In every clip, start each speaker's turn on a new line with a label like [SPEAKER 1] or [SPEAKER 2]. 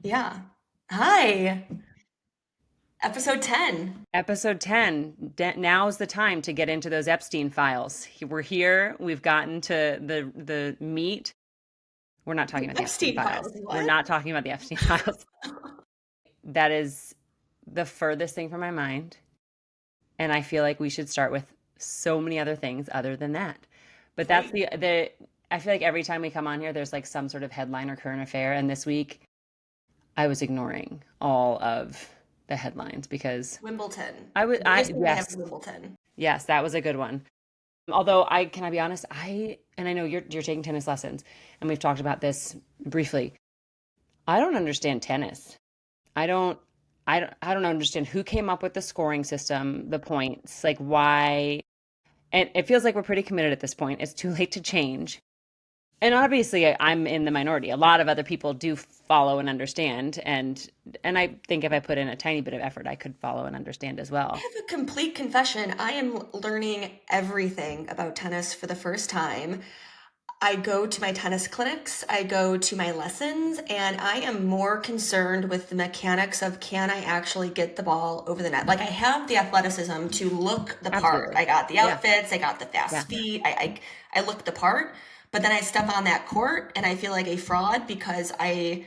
[SPEAKER 1] Yeah. Hi, episode 10.
[SPEAKER 2] Episode 10. Now's the time to get into those Epstein files. We're here. We've gotten to the meat. We're not talking
[SPEAKER 1] The
[SPEAKER 2] about the Epstein
[SPEAKER 1] Epstein
[SPEAKER 2] files.
[SPEAKER 1] files.
[SPEAKER 2] We're
[SPEAKER 1] What?
[SPEAKER 2] not talking about the Epstein files. That is the furthest thing from my mind. And I feel like we should start with so many other things other than that. But that's
[SPEAKER 1] Great.
[SPEAKER 2] the I feel like every time we come on here, there's like some sort of headline or current affair. And this week I was ignoring all of the headlines because
[SPEAKER 1] Wimbledon.
[SPEAKER 2] I was,
[SPEAKER 1] Biggest headline of
[SPEAKER 2] yes,
[SPEAKER 1] Wimbledon.
[SPEAKER 2] yes, that was a good one. Although can I be honest? And I know you're taking tennis lessons, and we've talked about this briefly. I don't understand tennis. I don't, I don't understand who came up with the scoring system, the points, like why. And it feels like we're pretty committed at this point. It's too late to change. And obviously, I'm in the minority. A lot of other people do follow and understand, and I think if I put in a tiny bit of effort, I could follow and understand as
[SPEAKER 1] I
[SPEAKER 2] well.
[SPEAKER 1] have a complete confession. I am learning everything about tennis for the first time. I go to my tennis clinics, I go to my lessons, and I am more concerned with the mechanics of can I actually get the ball over the net? Like I have the athleticism to look the part.
[SPEAKER 2] Absolutely.
[SPEAKER 1] I got the
[SPEAKER 2] Yeah.
[SPEAKER 1] outfits, I got the
[SPEAKER 2] Yeah.
[SPEAKER 1] fast feet, I look the part, but then I step on that court and I feel like a fraud because I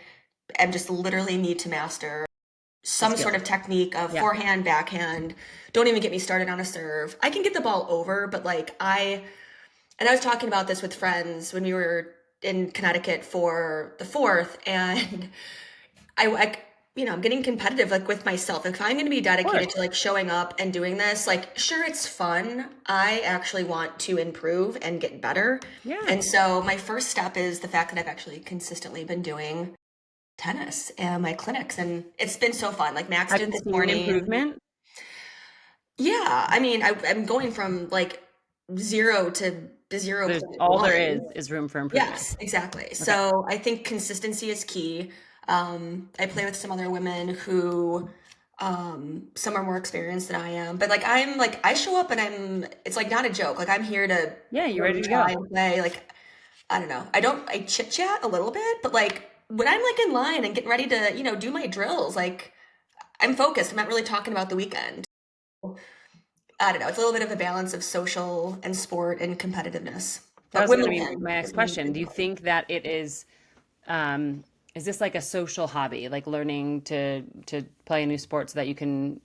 [SPEAKER 1] am just literally need to master
[SPEAKER 2] The
[SPEAKER 1] some sort
[SPEAKER 2] skills.
[SPEAKER 1] of technique of
[SPEAKER 2] Yeah.
[SPEAKER 1] forehand, backhand. Don't even get me started on a serve. I can get the ball over, but and I was talking about this with friends when we were in Connecticut for the fourth, and I'm getting competitive like with myself. If I'm going to be
[SPEAKER 2] Of course.
[SPEAKER 1] dedicated to like showing up and doing this, like sure it's fun. I actually want to improve and get better.
[SPEAKER 2] Yeah.
[SPEAKER 1] And so my first step is the fact that I've actually consistently been doing tennis and my clinics, and it's been so fun. Like Max
[SPEAKER 2] Have
[SPEAKER 1] did
[SPEAKER 2] you
[SPEAKER 1] this
[SPEAKER 2] seen
[SPEAKER 1] morning.
[SPEAKER 2] improvement?
[SPEAKER 1] Yeah, I mean, I'm going from like zero to zero
[SPEAKER 2] There's
[SPEAKER 1] point
[SPEAKER 2] all there
[SPEAKER 1] one.
[SPEAKER 2] is room for improvement.
[SPEAKER 1] Yes, exactly.
[SPEAKER 2] Okay.
[SPEAKER 1] So I think consistency is key. I play with some other women who, some are more experienced than I am, but like I'm like I show up and it's like not a joke. Like I'm here to
[SPEAKER 2] Yeah, you
[SPEAKER 1] really
[SPEAKER 2] ready to
[SPEAKER 1] try
[SPEAKER 2] go.
[SPEAKER 1] and play. Like I don't know. I chit chat a little bit, but like when I'm like in line and getting ready to do my drills, like I'm focused. I'm not really talking about the weekend. I don't know. It's a little bit of a balance of social and sport and competitiveness.
[SPEAKER 2] That
[SPEAKER 1] But
[SPEAKER 2] was going to be
[SPEAKER 1] Wimbledon
[SPEAKER 2] my next
[SPEAKER 1] is my
[SPEAKER 2] question.
[SPEAKER 1] big
[SPEAKER 2] Do you
[SPEAKER 1] one.
[SPEAKER 2] think that um, is this like a social hobby, like learning to play a new sport so that you can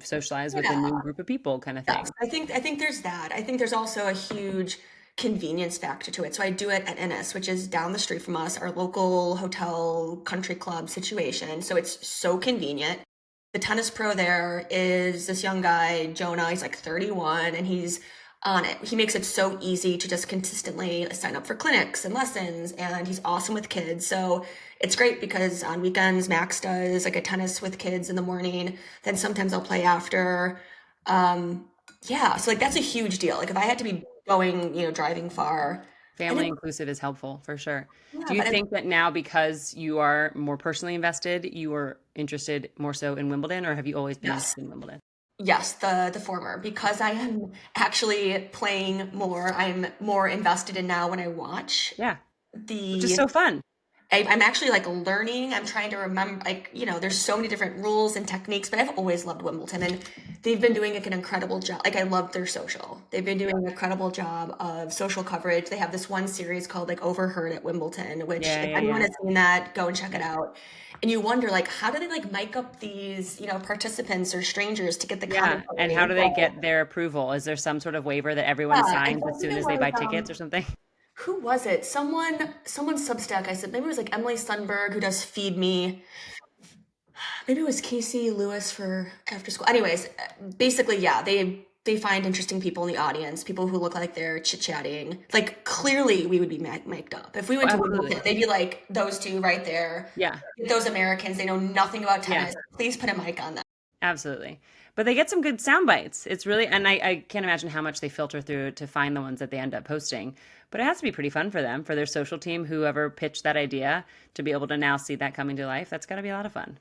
[SPEAKER 2] socialize with a
[SPEAKER 1] Yeah.
[SPEAKER 2] new group of people kind of
[SPEAKER 1] Yes.
[SPEAKER 2] thing?
[SPEAKER 1] I think there's that. I think there's also a huge convenience factor to it. So I do it at Ennis, which is down the street from us, our local hotel country club situation. So it's so convenient. The tennis pro there is this young guy, Jonah. He's like 31 and he's on it. He makes it so easy to just consistently sign up for clinics and lessons, and he's awesome with kids. So it's great because on weekends, Max does like a tennis with kids in the morning. Then sometimes I'll play after. Um, yeah, so like that's a huge deal. Like if I had to be going, driving far, and
[SPEAKER 2] Family inclusive is helpful for sure.
[SPEAKER 1] yeah,
[SPEAKER 2] Do you
[SPEAKER 1] but
[SPEAKER 2] think that now because you are more personally invested, you are interested more so in Wimbledon, or have you always been
[SPEAKER 1] yes,
[SPEAKER 2] interested in Wimbledon?
[SPEAKER 1] yes, the former because I am actually playing more. I'm more invested in now when I watch
[SPEAKER 2] Yeah, which is
[SPEAKER 1] the
[SPEAKER 2] so fun.
[SPEAKER 1] I'm actually like learning. I'm trying to remember, like, there's so many different rules and techniques, but I've always loved Wimbledon and they've been doing like an incredible job. Like, I love their social. They've been doing an incredible job of social coverage. They have this one series called like Overheard at Wimbledon, which
[SPEAKER 2] Yeah,
[SPEAKER 1] if
[SPEAKER 2] yeah,
[SPEAKER 1] anyone
[SPEAKER 2] yeah.
[SPEAKER 1] has seen that, go and check it out. And you wonder, like, how do they like mic up these, participants or strangers to get the
[SPEAKER 2] Yeah. And
[SPEAKER 1] commentary?
[SPEAKER 2] how
[SPEAKER 1] And
[SPEAKER 2] do they get their approval? Is there some sort of waiver that everyone
[SPEAKER 1] yeah, and
[SPEAKER 2] signs
[SPEAKER 1] so I
[SPEAKER 2] as
[SPEAKER 1] think
[SPEAKER 2] soon
[SPEAKER 1] it
[SPEAKER 2] as they
[SPEAKER 1] was
[SPEAKER 2] buy tickets or something?
[SPEAKER 1] who was it? Someone Substack. I said maybe it was like Emily Sundberg who does Feed Me. Maybe it was Casey Lewis for after school. Anyways, basically, yeah, they find interesting people in the audience, people who look like they're chit chatting. Like clearly, we would be mic'd up if we
[SPEAKER 2] Oh,
[SPEAKER 1] went to Wimbledon.
[SPEAKER 2] absolutely.
[SPEAKER 1] They'd be like those two right there.
[SPEAKER 2] Yeah.
[SPEAKER 1] Those Americans, they know nothing about
[SPEAKER 2] Yeah.
[SPEAKER 1] tennis. Please put a mic on them.
[SPEAKER 2] Absolutely. But they get some good sound bites. It's really, and I can't imagine how much they filter through to find the ones that they end up posting. But it has to be pretty fun for them, for their social team, whoever pitched that idea, to be able to now see that coming to life. That's got to be a lot of fun.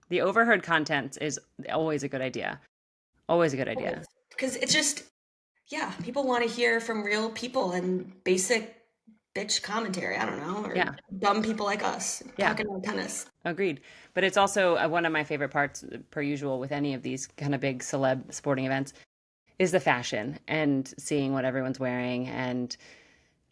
[SPEAKER 2] The overheard content is always a good idea. Always a good
[SPEAKER 1] Always.
[SPEAKER 2] idea.
[SPEAKER 1] Because it's just, yeah, people want to hear from real people and basic. bitch commentary. I don't know, or
[SPEAKER 2] Yeah.
[SPEAKER 1] dumb people like us
[SPEAKER 2] Yeah.
[SPEAKER 1] talking about tennis.
[SPEAKER 2] Agreed. But it's also one of my favorite parts, per usual, with any of these kind of big celeb sporting events, is the fashion and seeing what everyone's wearing. And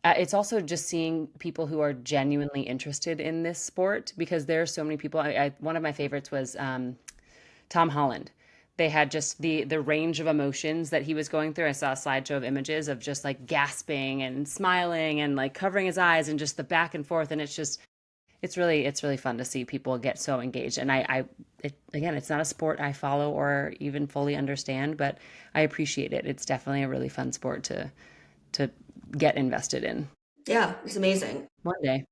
[SPEAKER 2] it's also just seeing people who are genuinely interested in this sport because there are so many people. One of my favorites was Tom Holland. They had just the range of emotions that he was going through. I saw a slideshow of images of just like gasping and smiling and like covering his eyes and just the back and forth. And it's really fun to see people get so engaged. And again, it's not a sport I follow or even fully understand, but I appreciate it. It's definitely a really fun sport to get invested in
[SPEAKER 1] Yeah, it's amazing.
[SPEAKER 2] one day.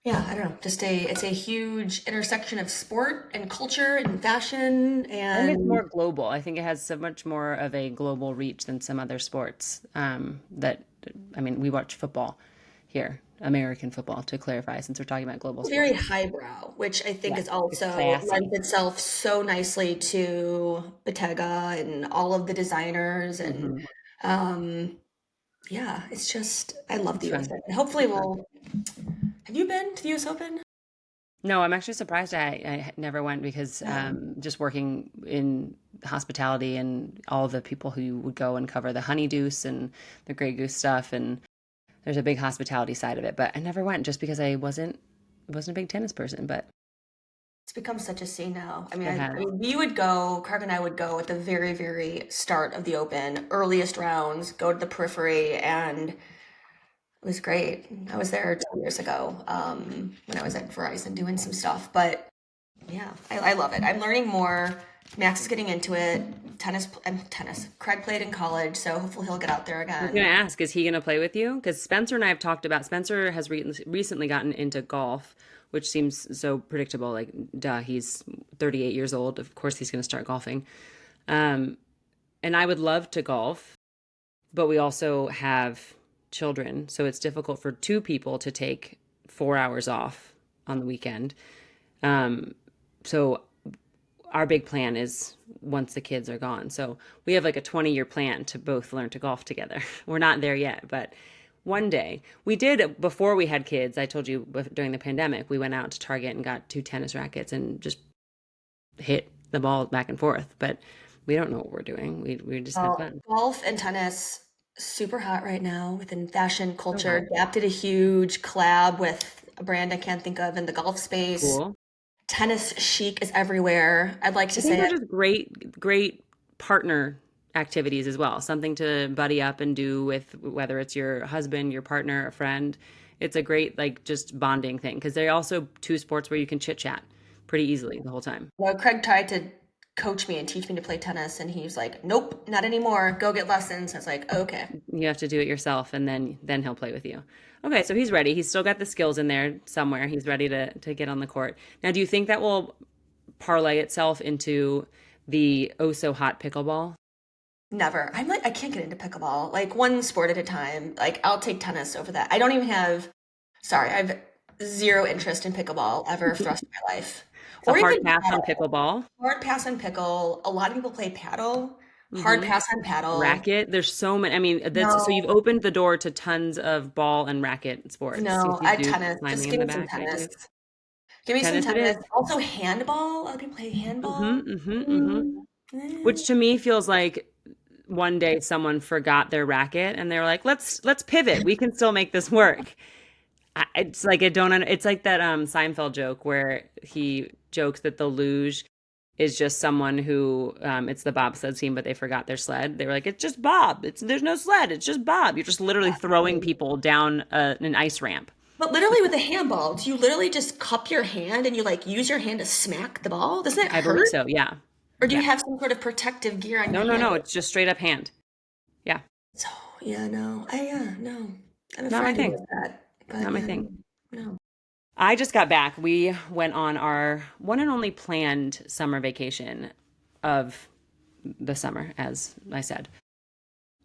[SPEAKER 1] Yeah, I don't know. It's a huge intersection of sport and culture and fashion
[SPEAKER 2] And it's
[SPEAKER 1] and
[SPEAKER 2] more global. I think it has so much more of a global reach than some other sports. That I mean, we watch football here, American football, to clarify, since we're talking about global
[SPEAKER 1] very
[SPEAKER 2] sports.
[SPEAKER 1] highbrow, which I think
[SPEAKER 2] Yeah,
[SPEAKER 1] is
[SPEAKER 2] it's
[SPEAKER 1] also lends
[SPEAKER 2] classy.
[SPEAKER 1] itself so nicely to Bottega and all of the designers and
[SPEAKER 2] Hmm.
[SPEAKER 1] um yeah, it's just I love the
[SPEAKER 2] It's
[SPEAKER 1] US
[SPEAKER 2] fun.
[SPEAKER 1] Open. Hopefully
[SPEAKER 2] It's fun.
[SPEAKER 1] we'll have you been to the US Open?
[SPEAKER 2] No, I'm actually surprised I never went because
[SPEAKER 1] Yeah.
[SPEAKER 2] just working in hospitality and all the people who would go and cover the honeydews and the Grey Goose stuff, and there's a big hospitality side of it. But I never went just because I wasn't a big tennis person. But
[SPEAKER 1] It's become such a scene now.
[SPEAKER 2] it
[SPEAKER 1] I
[SPEAKER 2] has.
[SPEAKER 1] mean, we would go, Craig and I would go at the very, very start of the Open, earliest rounds, go to the periphery, and it was great. I was there 2 years ago when I was at Verizon doing some stuff. But yeah, I love it. I'm learning more. Max is getting into it. Tennis. Craig played in college, so hopefully he'll get out there
[SPEAKER 2] I was going
[SPEAKER 1] again.
[SPEAKER 2] to ask, is he going to play with you? Because Spencer and I have talked about. Spencer has recently gotten into golf, which seems so predictable. Like, duh, he's 38 years old. Of course, he's going to start golfing. Um, and I would love to golf, but we also have children, so it's difficult for two people to take 4 hours off on the weekend. Um, so our big plan is once the kids are gone. So we have like a 20-year plan to both learn to golf together. We're not there yet, but one day we did before we had kids. I told you during the pandemic, we went out to Target and got two tennis rackets and just hit the ball back and forth. But we don't know what we're doing. We just have
[SPEAKER 1] Well,
[SPEAKER 2] fun.
[SPEAKER 1] golf and tennis super hot right now within fashion
[SPEAKER 2] So
[SPEAKER 1] culture.
[SPEAKER 2] hot.
[SPEAKER 1] Gap did a huge collab with a brand I can't think of in the golf space.
[SPEAKER 2] Cool.
[SPEAKER 1] Tennis chic is everywhere. I'd like to
[SPEAKER 2] I think
[SPEAKER 1] say
[SPEAKER 2] they're
[SPEAKER 1] it.
[SPEAKER 2] just great partner activities as well. Something to buddy up and do with whether it's your husband, your partner, a friend. It's a great like just bonding thing because they're also two sports where you can chit chat pretty easily the whole time.
[SPEAKER 1] Well, Craig tried to coach me and teach me to play tennis, and he was like, "Nope, not anymore. Go get lessons." I was like, "Okay."
[SPEAKER 2] You have to do it yourself and then he'll play with you. Okay, so he's ready. He's still got the skills in there somewhere. He's ready to get on the court. Now, do you think that will parlay itself into the oh so hot pickleball?
[SPEAKER 1] Never. I'm like, I can't get into pickleball. Like one sport at a time. Like I'll take tennis over that. I don't even have, sorry, I have zero interest in pickleball ever for the rest of my life.
[SPEAKER 2] So
[SPEAKER 1] Or
[SPEAKER 2] hard
[SPEAKER 1] even
[SPEAKER 2] pass on
[SPEAKER 1] paddle.
[SPEAKER 2] pickleball.
[SPEAKER 1] Hard pass on pickle. A lot of people play paddle. Hard
[SPEAKER 2] Hmm.
[SPEAKER 1] pass on paddle.
[SPEAKER 2] Racket. There's so many. I mean, that's so you've
[SPEAKER 1] No,
[SPEAKER 2] opened the door to tons of ball and racket sports.
[SPEAKER 1] no,
[SPEAKER 2] You
[SPEAKER 1] I
[SPEAKER 2] do
[SPEAKER 1] tennis. Just
[SPEAKER 2] climbing in
[SPEAKER 1] give
[SPEAKER 2] the
[SPEAKER 1] me some
[SPEAKER 2] back. I
[SPEAKER 1] tennis.
[SPEAKER 2] do
[SPEAKER 1] Give me some
[SPEAKER 2] tennis. It
[SPEAKER 1] tennis.
[SPEAKER 2] is.
[SPEAKER 1] Also handball. A lot of people play handball. Mm, eh.
[SPEAKER 2] Which to me feels like one day someone forgot their racket and they were like, let's pivot. We can still make this work. It's like I don't. It's like that Seinfeld joke where he jokes that the luge is just someone who it's the bobsled team, but they forgot their sled. They were like, it's just Bob. There's no sled. It's just Bob. You're just literally throwing people down an ice ramp.
[SPEAKER 1] But literally with a handball, do you literally just cup your hand and you like use your hand to smack the ball? Doesn't it
[SPEAKER 2] I believe
[SPEAKER 1] hurt?
[SPEAKER 2] so. Yeah,
[SPEAKER 1] Or do you
[SPEAKER 2] yeah.
[SPEAKER 1] have some sort of protective gear on your
[SPEAKER 2] No, no,
[SPEAKER 1] hand?
[SPEAKER 2] no. It's just straight up hand. Yeah,
[SPEAKER 1] So yeah, no. No. I'm
[SPEAKER 2] not my
[SPEAKER 1] afraid to
[SPEAKER 2] thing.
[SPEAKER 1] do that. But
[SPEAKER 2] Not my
[SPEAKER 1] yeah,
[SPEAKER 2] thing.
[SPEAKER 1] no.
[SPEAKER 2] I just got back. We went on our one and only planned summer vacation of the summer, as I said.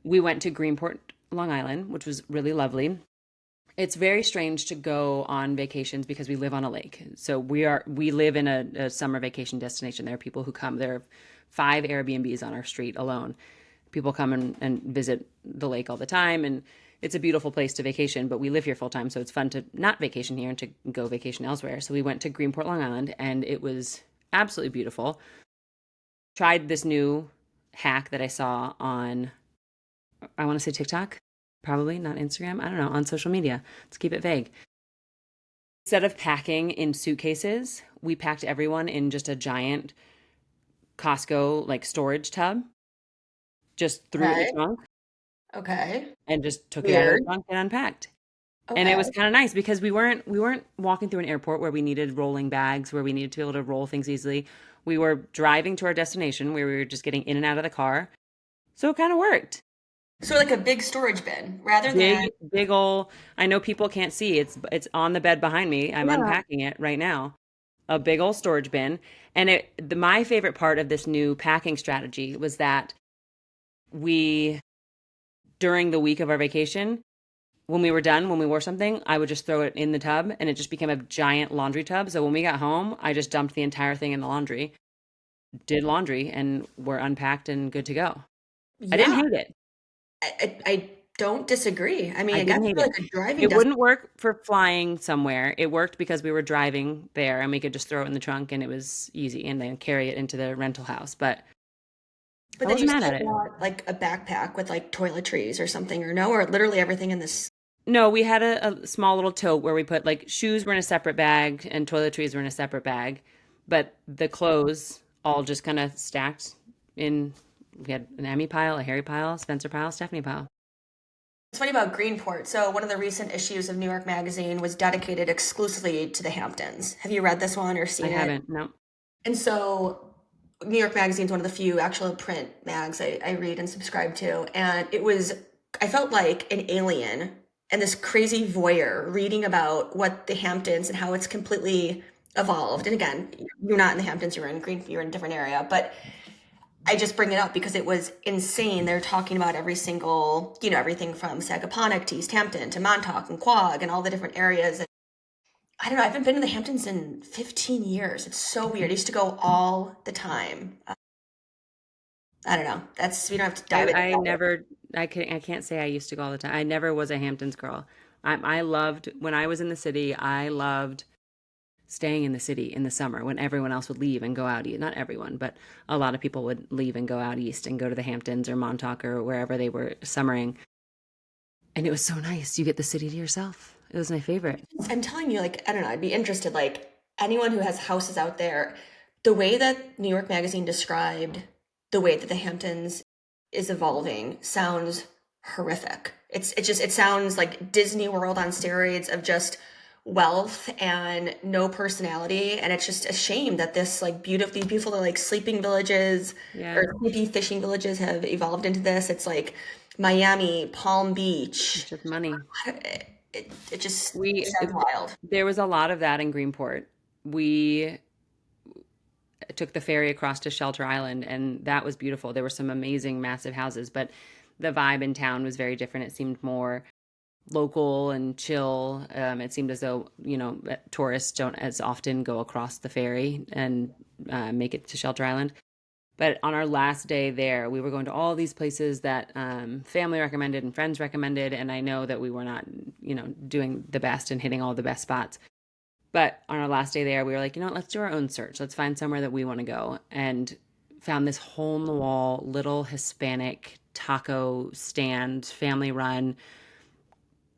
[SPEAKER 2] We went to Greenport, Long Island, which was really lovely. It's very strange to go on vacations because we live on a lake. So we live in a summer vacation destination. There are people who come. There are 5 Airbnbs on our street alone. People come and visit the lake all the time, and it's a beautiful place to vacation, but we live here full time, so it's fun to not vacation here and to go vacation elsewhere. So we went to Greenport, Long Island, and it was absolutely beautiful. Tried this new hack that I saw on, I want to say TikTok, probably not Instagram. I don't know, on social media. Let's keep it vague. Instead of packing in suitcases, we packed everyone in just a giant Costco like storage tub, just threw it in the
[SPEAKER 1] Okay.
[SPEAKER 2] trunk
[SPEAKER 1] Okay.
[SPEAKER 2] and just took it out of the
[SPEAKER 1] Weird.
[SPEAKER 2] trunk and unpacked. And it
[SPEAKER 1] Okay.
[SPEAKER 2] was kind of nice because we weren't walking through an airport where we needed rolling bags, where we needed to be able to roll things easily. We were driving to our destination where we were just getting in and out of the car. So it kind of worked.
[SPEAKER 1] So like a big storage bin rather than,
[SPEAKER 2] Big ol', I know people can't see. It's on the bed behind me. I'm
[SPEAKER 1] yeah.
[SPEAKER 2] unpacking it right now. A big old storage bin. And my favorite part of this new packing strategy was that we during the week of our vacation, when we were done, when we wore something, I would just throw it in the tub and it just became a giant laundry tub. So when we got home, I just dumped the entire thing in the laundry, did laundry, and we're unpacked and good to go. I didn't
[SPEAKER 1] Yeah.
[SPEAKER 2] hate it.
[SPEAKER 1] I don't disagree. I mean,
[SPEAKER 2] I
[SPEAKER 1] I guess
[SPEAKER 2] didn't hate
[SPEAKER 1] for
[SPEAKER 2] it.
[SPEAKER 1] like a driving
[SPEAKER 2] It
[SPEAKER 1] destination,
[SPEAKER 2] wouldn't work for flying somewhere. It worked because we were driving there and we could just throw it in the trunk and it was easy and then carry it into the rental house. But
[SPEAKER 1] but
[SPEAKER 2] I
[SPEAKER 1] then you
[SPEAKER 2] wasn't mad
[SPEAKER 1] still
[SPEAKER 2] at it.
[SPEAKER 1] want like a backpack with like toiletries or something, or no, or literally everything in this.
[SPEAKER 2] No, we had a small little tote where we put like shoes were in a separate bag and toiletries were in a separate bag, but the clothes all just kind of stacked in. We had an Emmy pile, a Harry pile, Spencer pile, Stephanie pile.
[SPEAKER 1] It's funny about Greenport. So one of the recent issues of New York Magazine was dedicated exclusively to the Hamptons. Have you read this one or
[SPEAKER 2] I
[SPEAKER 1] seen it?
[SPEAKER 2] haven't. No.
[SPEAKER 1] And so New York Magazine is one of the few actual print mags I read and subscribe to. And it was, I felt like an alien and this crazy voyeur reading about what the Hamptons and how it's completely evolved. And again, you're not in the Hamptons, you're in a different area. But I just bring it up because it was insane. They're talking about every single, everything from Sagaponack to East Hampton to Montauk and Quogue and all the different areas. And I don't know. I haven't been to the Hamptons in 15 years. It's so weird. I used to go all the time. I don't know. We don't have to dive into
[SPEAKER 2] I
[SPEAKER 1] that.
[SPEAKER 2] never I can't say I used to go all the time. I never was a Hamptons girl. I loved when I was in the city, I loved staying in the city in the summer when everyone else would leave and go out east. Not everyone, but a lot of people would leave and go out east and go to the Hamptons or Montauk or wherever they were summering. And it was so nice. You get the city to yourself. It was my favorite.
[SPEAKER 1] I'm telling you, like, I don't know. I'd be interested. Like, anyone who has houses out there, the way that New York Magazine described the way that the Hamptons is evolving sounds horrific. It sounds like Disney World on steroids of just wealth and no personality. And it's just a shame that this like beautiful like sleeping villages
[SPEAKER 2] Yeah,
[SPEAKER 1] or sleepy fishing villages have evolved into this. It's like Miami, Palm
[SPEAKER 2] it's
[SPEAKER 1] Beach.
[SPEAKER 2] just money.
[SPEAKER 1] It just
[SPEAKER 2] We
[SPEAKER 1] sounds wild.
[SPEAKER 2] there was a lot of that in Greenport. We took the ferry across to Shelter Island, and that was beautiful. There were some amazing, massive houses, but the vibe in town was very different. It seemed more local and chill. It seemed as though, tourists don't as often go across the ferry and make it to Shelter Island. But on our last day there, we were going to all these places that family recommended and friends recommended. And I know that we were not, doing the best and hitting all the best spots. But on our last day there, we were like, let's do our own search. Let's find somewhere that we want to go. And found this hole in the wall, little Hispanic taco stand, family run,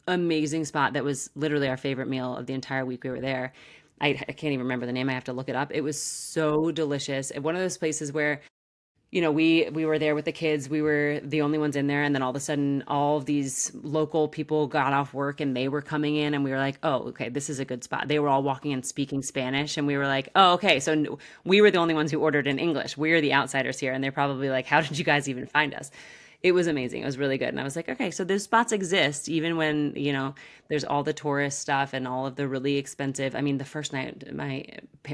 [SPEAKER 2] amazing spot that was literally our favorite meal of the entire week we were there. I can't even remember the name. I have to look it up. It was so delicious. And one of those places where we were there with the kids. We were the only ones in there, and then all of a sudden, all of these local people got off work and they were coming in, and we were like, "Oh, okay, this is a good spot." They were all walking and speaking Spanish, and we were like, "Oh, okay." So we were the only ones who ordered in English. We're the outsiders here, and they're probably like, "How did you guys even find us?" It was amazing. It was really good, and I was like, "Okay, so those spots exist, even when there's all the tourist stuff and all of the really expensive." I mean, the first night,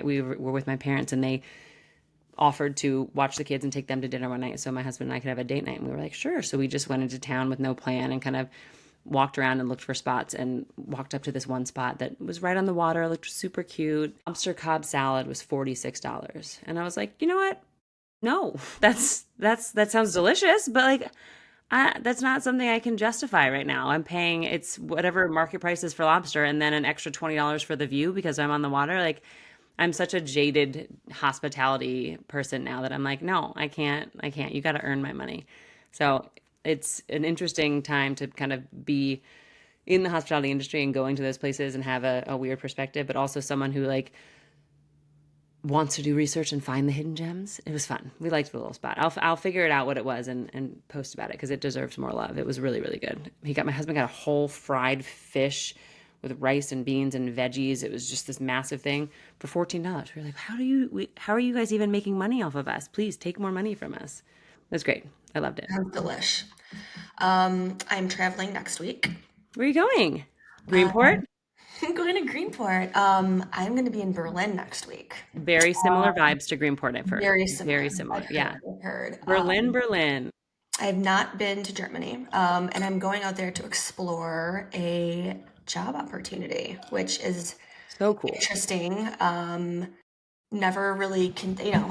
[SPEAKER 2] we were with my parents, and they offered to watch the kids and take them to dinner one night so my husband and I could have a date night. And we were like, sure. So we just went into town with no plan and kind of walked around and looked for spots and walked up to this one spot that was right on the water, looked super cute. Lobster Cobb salad was $46. And I was like, you know what? No, that sounds delicious, but like That's not something I can justify right now. I'm paying it's whatever market price is for lobster and then an extra $20 for the view because I'm on the water. Like I'm such a jaded hospitality person now that I'm like, no, I can't. I can't. You got to earn my money. So it's an interesting time to kind of be in the hospitality industry and going to those places and have a weird perspective, but also someone who like wants to do research and find the hidden gems. It was fun. We liked the little spot. I'll figure it out what it was and post about it because it deserves more love. It was really really good. My husband got a whole fried fish with rice and beans and veggies. It was just this massive thing for $14. We were like, how are you guys even making money off of us? Please take more money from us. It was great. I loved it.
[SPEAKER 1] Sounds delish. I'm traveling next week.
[SPEAKER 2] Where are you going?
[SPEAKER 1] Uh,
[SPEAKER 2] Greenport?
[SPEAKER 1] I'm going to Greenport. I'm going to be in Berlin next week.
[SPEAKER 2] Very similar vibes to Greenport, I've heard.
[SPEAKER 1] Very
[SPEAKER 2] Very
[SPEAKER 1] similar.
[SPEAKER 2] similar.
[SPEAKER 1] I've
[SPEAKER 2] Yeah.
[SPEAKER 1] heard. I've heard.
[SPEAKER 2] Berlin, Berlin.
[SPEAKER 1] I have not been to Germany, and I'm going out there to explore a job opportunity, which is
[SPEAKER 2] So cool.
[SPEAKER 1] interesting. Never really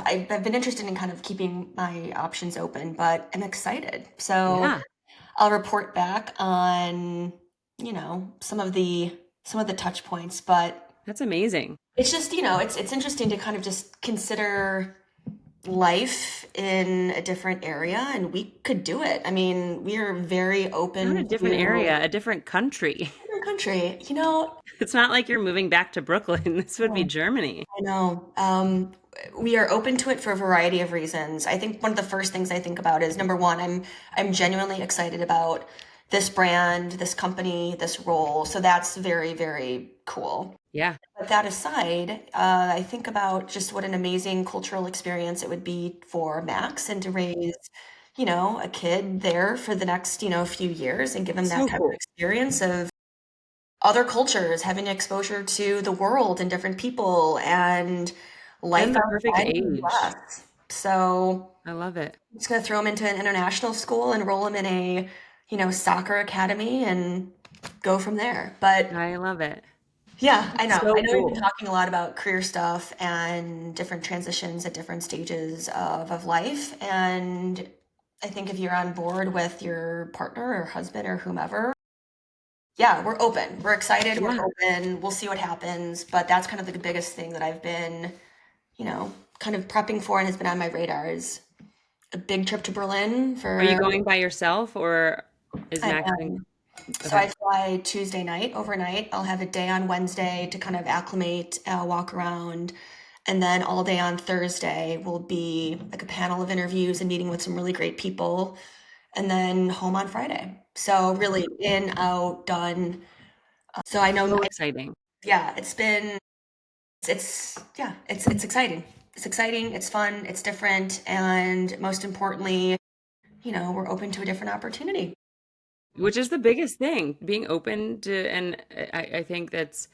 [SPEAKER 1] I've been interested in kind of keeping my options open, but I'm excited. So
[SPEAKER 2] Yeah.
[SPEAKER 1] I'll report back on, some of the touch points, but
[SPEAKER 2] That's amazing.
[SPEAKER 1] it's just, it's interesting to kind of just consider life in a different area, and we could do it. I mean, we are very
[SPEAKER 2] Not a
[SPEAKER 1] open
[SPEAKER 2] different
[SPEAKER 1] to
[SPEAKER 2] area, a different country.
[SPEAKER 1] our country. You know,
[SPEAKER 2] It's not like you're moving back to Brooklyn. This would be Germany.
[SPEAKER 1] I know. We are open to it for a variety of reasons. I think one of the first things I think about is number one, I'm genuinely excited about this brand, this company, this role. So that's very, very cool.
[SPEAKER 2] Yeah.
[SPEAKER 1] But that aside, I think about just what an amazing cultural experience it would be for Max and to raise, a kid there for the next, few years and give him that
[SPEAKER 2] So
[SPEAKER 1] type of
[SPEAKER 2] cool.
[SPEAKER 1] experience of other cultures, having exposure to the world and different people and life
[SPEAKER 2] And the perfect
[SPEAKER 1] outside of the
[SPEAKER 2] age.
[SPEAKER 1] US. So
[SPEAKER 2] I love it.
[SPEAKER 1] I'm just gonna throw him into an international school, enroll him in a, soccer academy and go from there. But
[SPEAKER 2] I love it.
[SPEAKER 1] yeah, I know. I
[SPEAKER 2] So
[SPEAKER 1] know we've been
[SPEAKER 2] cool.
[SPEAKER 1] talking a lot about career stuff and different transitions at different stages of life. And I think if you're on board with your partner or husband or whomever, yeah, we're open. We're excited. We're
[SPEAKER 2] Yeah.
[SPEAKER 1] open. We'll see what happens. But that's kind of the biggest thing that I've been, kind of prepping for and has been on my radar is a big trip to Berlin
[SPEAKER 2] Are you
[SPEAKER 1] for,
[SPEAKER 2] going by yourself or is
[SPEAKER 1] I
[SPEAKER 2] Max going?
[SPEAKER 1] am. So
[SPEAKER 2] Okay.
[SPEAKER 1] I fly Tuesday night overnight. I'll have a day on Wednesday to kind of acclimate, walk around. And then all day on Thursday will be like a panel of interviews and meeting with some really great people. And then home on Friday. So really in, out, done. So I know,
[SPEAKER 2] So exciting.
[SPEAKER 1] yeah, it's exciting. It's exciting, it's fun, it's different, and most importantly, we're open to a different opportunity.
[SPEAKER 2] Which is the biggest thing, being open to, and I think that's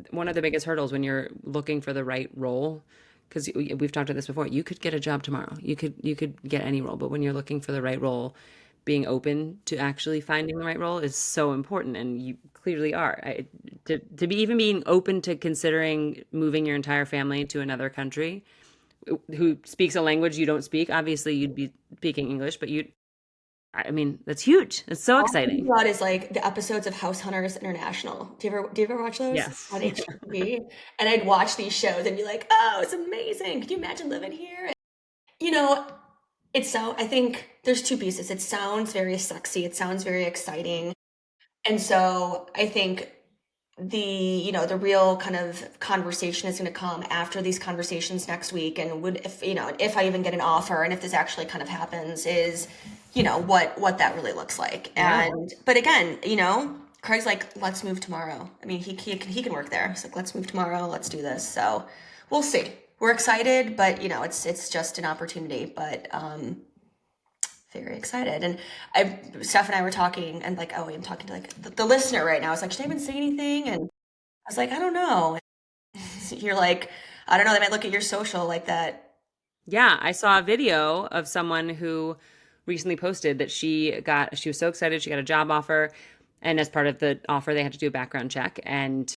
[SPEAKER 2] one of the biggest hurdles when you're looking for the right role. Because we've talked about this before, you could get a job tomorrow. You could get any role, but when you're looking for the right role, being open to actually finding the right role is so important, and you clearly are. To be even being open to considering moving your entire family to another country who speaks a language you don't speak. Obviously, you'd be speaking English, but I mean, that's huge. It's so
[SPEAKER 1] All I think
[SPEAKER 2] exciting.
[SPEAKER 1] about is like the episodes of House Hunters International. Do you ever watch those
[SPEAKER 2] Yes.
[SPEAKER 1] on HGTV? And I'd watch these shows and be like, oh, it's amazing. Could you imagine living here? You know, I think there's two pieces. It sounds very sexy. It sounds very exciting. And so I think the real kind of conversation is going to come after these conversations next week, and if I even get an offer and if this actually kind of happens is what that really looks like.
[SPEAKER 2] Yeah.
[SPEAKER 1] But again, Craig's like, let's move tomorrow. I mean, he can work there. He's like, let's move tomorrow, let's do this. So we'll see. We're excited, but it's just an opportunity. But very excited. And Steph and I were talking, and like, oh, I'm talking to like the listener right now. I was like, should I even say anything? And I was like, I don't know. You're like, I don't know. They might look at your social like that.
[SPEAKER 2] Yeah, I saw a video of someone who recently posted that she was so excited she got a job offer, and as part of the offer they had to do a background check, and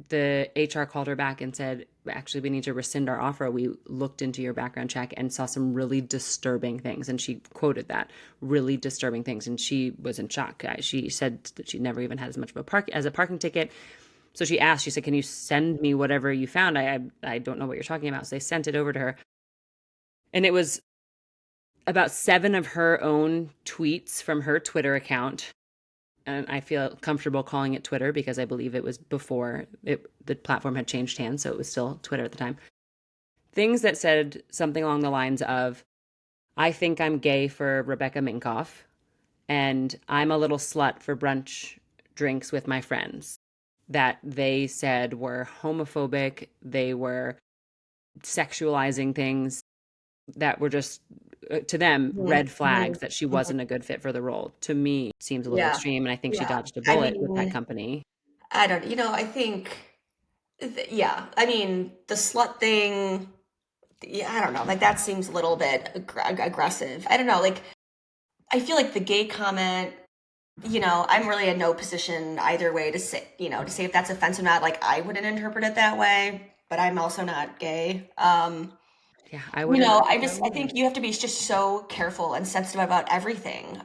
[SPEAKER 2] the HR called her back and said, actually, we need to rescind our offer. We looked into your background check and saw some really disturbing things. And she quoted that, really disturbing things. And she was in shock. She said that she never even had as much of a parking ticket. So she asked, she said, can you send me whatever you found? I don't know what you're talking about. So they sent it over to her. And it was about 7 of her own tweets from her Twitter account. And I feel comfortable calling it Twitter because I believe it was before the platform had changed hands, so it was still Twitter at the time. Things that said something along the lines of, I think I'm gay for Rebecca Minkoff, and I'm a little slut for brunch drinks with my friends, that they said were homophobic, they were sexualizing things that were just to them
[SPEAKER 1] Mhm,
[SPEAKER 2] red
[SPEAKER 1] mhm,
[SPEAKER 2] flags that she
[SPEAKER 1] mhm.
[SPEAKER 2] wasn't a good fit for the role. To me, it seems a little
[SPEAKER 1] Yeah,
[SPEAKER 2] extreme, and I think she
[SPEAKER 1] yeah.
[SPEAKER 2] dodged a
[SPEAKER 1] I
[SPEAKER 2] bullet with that
[SPEAKER 1] mean,
[SPEAKER 2] company.
[SPEAKER 1] I don't, I think, yeah. I mean, the slut thing. Yeah, I don't know. Like that seems a little bit aggressive. I don't know. Like I feel like the gay comment. I'm really in no position either way to say, to say if that's offensive or not. Like I wouldn't interpret it that way, but I'm also not gay.
[SPEAKER 2] Yeah, I wouldn't
[SPEAKER 1] I
[SPEAKER 2] necessarily either.
[SPEAKER 1] think you have to be just so careful and sensitive about everything.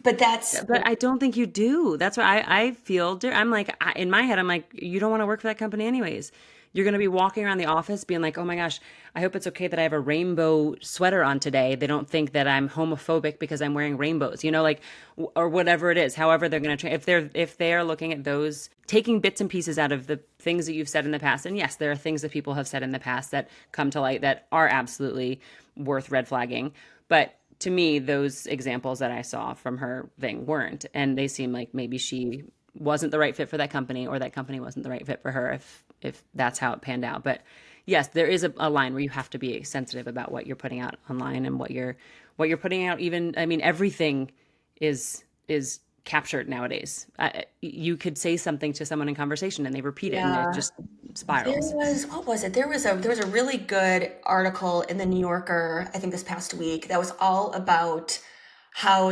[SPEAKER 1] But that's
[SPEAKER 2] But I don't think you do. That's why I feel, I'm like, in my head, I'm like, you don't want to work for that company anyways. You're going to be walking around the office being like, oh my gosh, I hope it's okay that I have a rainbow sweater on today. They don't think that I'm homophobic because I'm wearing rainbows, like, or whatever it is. However, they're going to try, if they are looking at those, taking bits and pieces out of the things that you've said in the past. And yes, there are things that people have said in the past that come to light that are absolutely worth red flagging. But to me, those examples that I saw from her thing weren't. And they seem like maybe she wasn't the right fit for that company, or that company wasn't the right fit for her, if that's how it panned out. But yes, there is a line where you have to be sensitive about what you're putting out online and what you're putting out. Even, I mean, everything is captured nowadays. You could say something to someone in conversation and they repeat it, and it
[SPEAKER 1] yeah.
[SPEAKER 2] just spirals.
[SPEAKER 1] What was it? There was a really good article in the New Yorker, I think this past week, that was all about how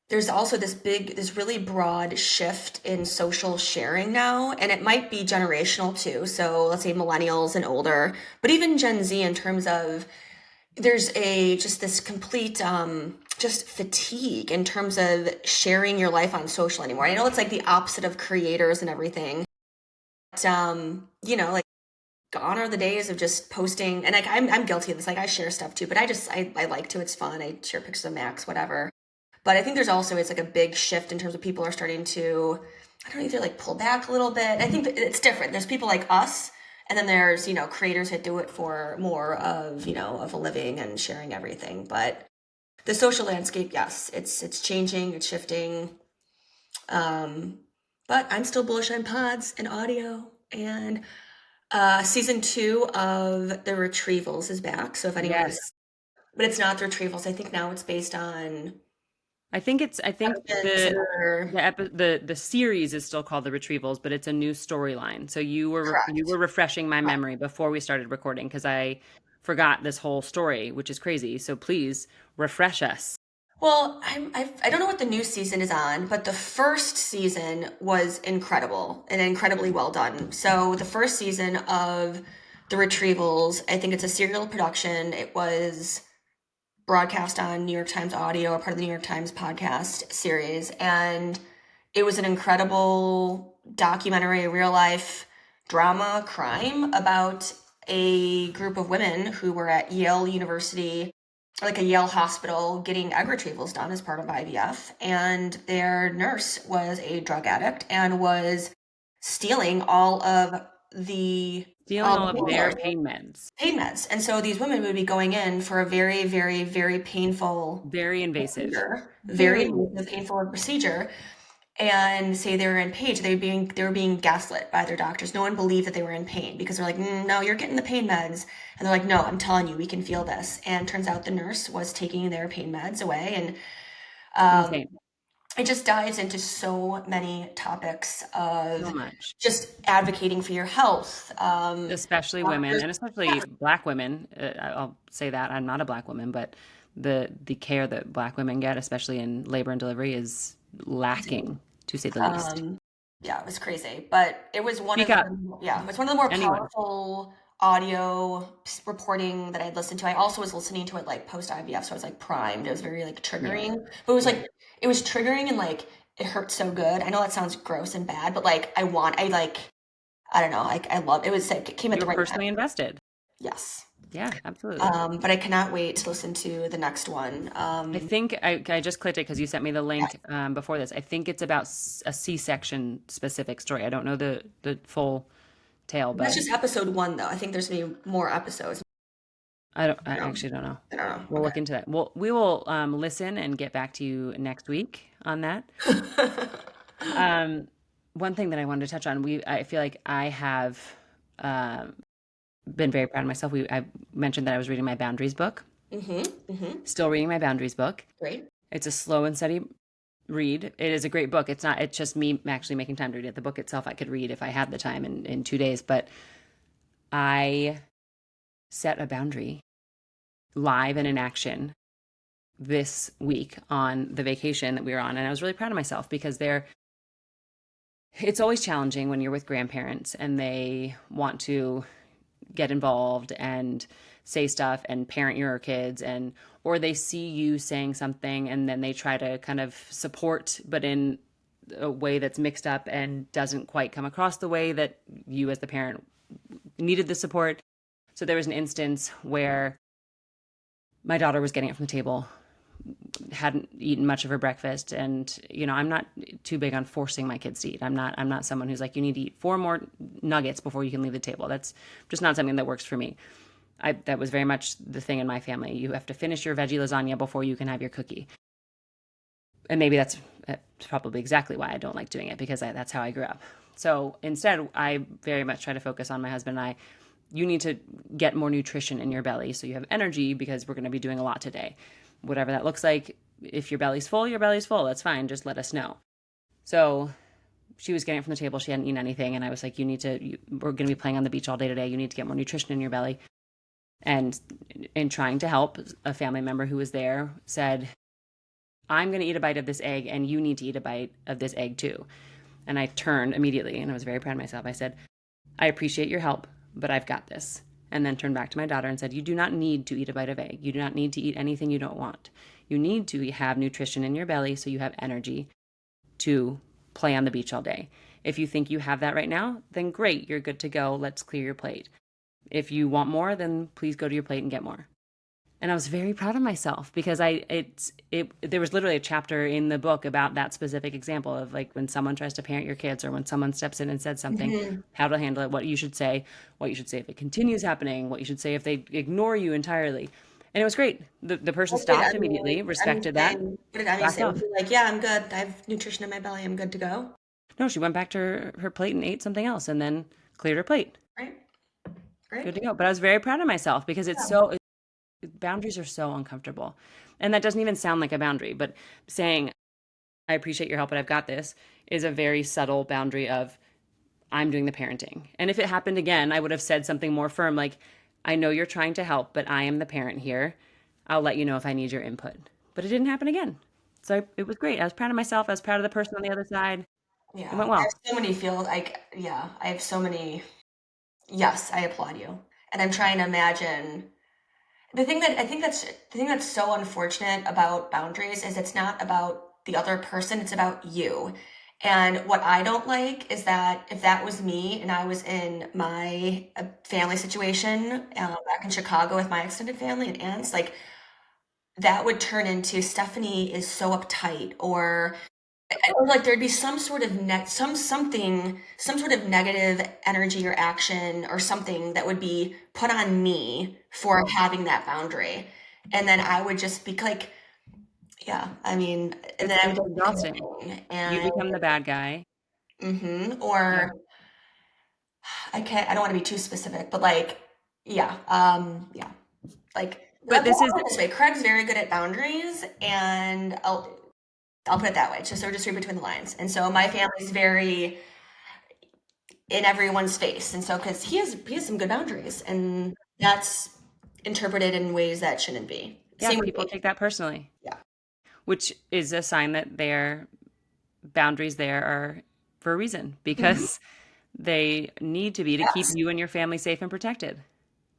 [SPEAKER 1] there's also this really broad shift in social sharing now, and it might be generational too. So let's say millennials and older, but even Gen Z in terms of there's a just this complete just fatigue in terms of sharing your life on social anymore. I know it's like the opposite of creators and everything. But, like gone are the days of just posting, and like I'm guilty of this. Like I share stuff too, but I like to. It's fun. I share pictures of Max, whatever. But I think it's like a big shift in terms of people are starting to, I don't know, either like pull back a little bit. I think that it's different. There's people like us, and then there's, creators that do it for more of, of a living and sharing everything. But the social landscape, yes, it's changing, it's shifting. Um, but I'm still bullish on pods and audio. And season 2 of the Retrievals is back. So if anyone's,
[SPEAKER 2] Yes.
[SPEAKER 1] but it's not the Retrievals. I think now it's based on
[SPEAKER 2] I think
[SPEAKER 1] Husbands or
[SPEAKER 2] the series is still called The Retrievals, but it's a new storyline. So you were
[SPEAKER 1] correct.
[SPEAKER 2] refreshing my memory before we started recording because I forgot this whole story, which is crazy. So please refresh us.
[SPEAKER 1] Well, I don't know what the new season is on, but the first season was incredible and incredibly well done. So the first season of The Retrievals, I think it's a serial production. It was broadcast on New York Times Audio, a part of the New York Times podcast series, and it was an incredible documentary, real life drama crime about a group of women who were at Yale University, like a Yale hospital, getting egg retrievals done as part of IVF. And their nurse was a drug addict and was stealing the
[SPEAKER 2] Stealing
[SPEAKER 1] all
[SPEAKER 2] all
[SPEAKER 1] the
[SPEAKER 2] of their
[SPEAKER 1] painkillers,
[SPEAKER 2] pain meds.
[SPEAKER 1] pain meds. And so these women would be going in for a very, very, very painful
[SPEAKER 2] Very invasive.
[SPEAKER 1] procedure, very
[SPEAKER 2] Very
[SPEAKER 1] invasive,
[SPEAKER 2] invasive.
[SPEAKER 1] painful procedure, and say they were in pain. They were being gaslit by their doctors. No one believed that they were in pain because they're like, no, you're getting the pain meds. And they're like, no, I'm telling you, we can feel this. And turns out the nurse was taking their pain meds away. And um,
[SPEAKER 2] Insane.
[SPEAKER 1] it just dives into so many topics
[SPEAKER 2] So
[SPEAKER 1] of
[SPEAKER 2] much.
[SPEAKER 1] just advocating for your health.
[SPEAKER 2] Especially women,
[SPEAKER 1] Doctors,
[SPEAKER 2] and especially Black women. I'll say that I'm not a Black woman, but the care that Black women get, especially in labor and delivery, is lacking, to say the least.
[SPEAKER 1] um, Yeah, it was crazy, but it was one
[SPEAKER 2] Speak
[SPEAKER 1] of
[SPEAKER 2] up,
[SPEAKER 1] the yeah, it was one of the more
[SPEAKER 2] anyone.
[SPEAKER 1] powerful audio reporting that I'd listened to. I also was listening to it like post IVF, so I was like primed. It was very like
[SPEAKER 2] Yeah.
[SPEAKER 1] triggering, but it was
[SPEAKER 2] Yeah.
[SPEAKER 1] like it was triggering and like it hurt so good. I know that sounds gross and bad, but like I like I don't know, like I love it was like it came at
[SPEAKER 2] You
[SPEAKER 1] the
[SPEAKER 2] were
[SPEAKER 1] right time.
[SPEAKER 2] personally invested.
[SPEAKER 1] Yes.
[SPEAKER 2] Yeah, absolutely.
[SPEAKER 1] But I cannot wait to listen to the next one.
[SPEAKER 2] I think I just clicked it because you sent me the
[SPEAKER 1] Yeah,
[SPEAKER 2] link before this. I think it's about a C-section specific story. I don't know the full tale,
[SPEAKER 1] that's
[SPEAKER 2] but
[SPEAKER 1] just episode one though. I think there's gonna be more episodes.
[SPEAKER 2] I
[SPEAKER 1] No,
[SPEAKER 2] actually don't know.
[SPEAKER 1] I don't
[SPEAKER 2] We'll look into that. We will listen and get back to you next week on that.
[SPEAKER 1] know. Okay.
[SPEAKER 2] Um, one thing that I wanted to touch on, I feel like I have um, been very proud of myself. I mentioned that I was reading my boundaries book.
[SPEAKER 1] Mm-hmm.
[SPEAKER 2] Still reading my boundaries book.
[SPEAKER 1] Great.
[SPEAKER 2] It's a slow and steady read. It is a great book. It's just me actually making time to read it. The book itself I could read if I had the time in 2 days, but I set a boundary live and in action this week on the vacation that we were on. And I was really proud of myself because it's always challenging when you're with grandparents and they want to get involved and say stuff and parent your kids, and or they see you saying something and then they try to kind of support but in a way that's mixed up and doesn't quite come across the way that you as the parent needed the support. So there was an instance where my daughter was getting it from the table, hadn't eaten much of her breakfast, and I'm not too big on forcing my kids to eat. I'm not someone who's like, you need to eat 4 more nuggets before you can leave the table. That's just not something that works for me. That was very much the thing in my family. You have to finish your veggie lasagna before you can have your cookie. And maybe that's probably exactly why I don't like doing it, because that's how I grew up. So instead, I very much try to focus on my husband and I. You need to get more nutrition in your belly so you have energy, because we're going to be doing a lot today. Whatever that looks like. If your belly's full, your belly's full. That's fine. Just let us know. So she was getting it from the table. She hadn't eaten anything. And I was like, we're going to be playing on the beach all day today. You need to get more nutrition in your belly. And in trying to help, a family member who was there said, I'm going to eat a bite of this egg and you need to eat a bite of this egg too. And I turned immediately and I was very proud of myself. I said, I appreciate your help, but I've got this. And then turned back to my daughter and said, you do not need to eat a bite of egg. You do not need to eat anything you don't want. You need to have nutrition in your belly so you have energy to play on the beach all day. If you think you have that right now, then great, you're good to go. Let's clear your plate. If you want more, then please go to your plate and get more. And I was very proud of myself because there was literally a chapter in the book about that specific example of like when someone tries to parent your kids or when someone steps in and said something,
[SPEAKER 1] Mm-hmm.
[SPEAKER 2] how to handle it, what you should say if it continues happening, what you should say if they ignore you entirely. And it was great. The person
[SPEAKER 1] What did
[SPEAKER 2] stopped
[SPEAKER 1] Emmy,
[SPEAKER 2] immediately,
[SPEAKER 1] Emmy
[SPEAKER 2] respected
[SPEAKER 1] say?
[SPEAKER 2] that,
[SPEAKER 1] What did Emmy
[SPEAKER 2] backed
[SPEAKER 1] say? Was
[SPEAKER 2] off.
[SPEAKER 1] she like, yeah, I'm good. I have nutrition in my belly. I'm good to go?
[SPEAKER 2] No, she went back to her plate and ate something else and then cleared her plate.
[SPEAKER 1] Right? Great.
[SPEAKER 2] Good to go. But I was very proud of myself because
[SPEAKER 1] Yeah.
[SPEAKER 2] boundaries are so uncomfortable. And that doesn't even sound like a boundary, but saying, I appreciate your help, but I've got this is a very subtle boundary of I'm doing the parenting. And if it happened again, I would have said something more firm like, I know you're trying to help, but I am the parent here. I'll let you know if I need your input. But it didn't happen again. So it was great. I was proud of myself. I was proud of the person on the other side. It
[SPEAKER 1] Yeah.
[SPEAKER 2] went
[SPEAKER 1] I have
[SPEAKER 2] well.
[SPEAKER 1] so many feels like, yeah, I have so many. Yes, I applaud you. And I'm trying to imagine the thing that's so unfortunate about boundaries is it's not about the other person, it's about you. And what I don't like is that if that was me and I was in my family situation back in Chicago with my extended family and aunts, like that would turn into Stephanie is so uptight, or like there'd be some sort of some sort of negative energy or action or something that would be put on me for having that boundary. And then I would just be like, yeah, I mean, and then I would
[SPEAKER 2] It's
[SPEAKER 1] just
[SPEAKER 2] exhausting.
[SPEAKER 1] complain
[SPEAKER 2] You
[SPEAKER 1] and
[SPEAKER 2] become the bad guy. Yeah.
[SPEAKER 1] or I don't want to be too specific, but like, yeah, like
[SPEAKER 2] But this
[SPEAKER 1] I'll
[SPEAKER 2] is
[SPEAKER 1] put it this way, Craig's very good at boundaries, and I'll put it that way, so just read between the lines. And so my family's very in everyone's face. And so, because he has some good boundaries, and that's interpreted in ways that shouldn't be.
[SPEAKER 2] yeah,
[SPEAKER 1] Same with
[SPEAKER 2] people
[SPEAKER 1] me.
[SPEAKER 2] take that personally,
[SPEAKER 1] Yeah.
[SPEAKER 2] which is a sign that their boundaries there are for a reason because they need to be to keep
[SPEAKER 1] Yes.
[SPEAKER 2] you and your family safe and protected,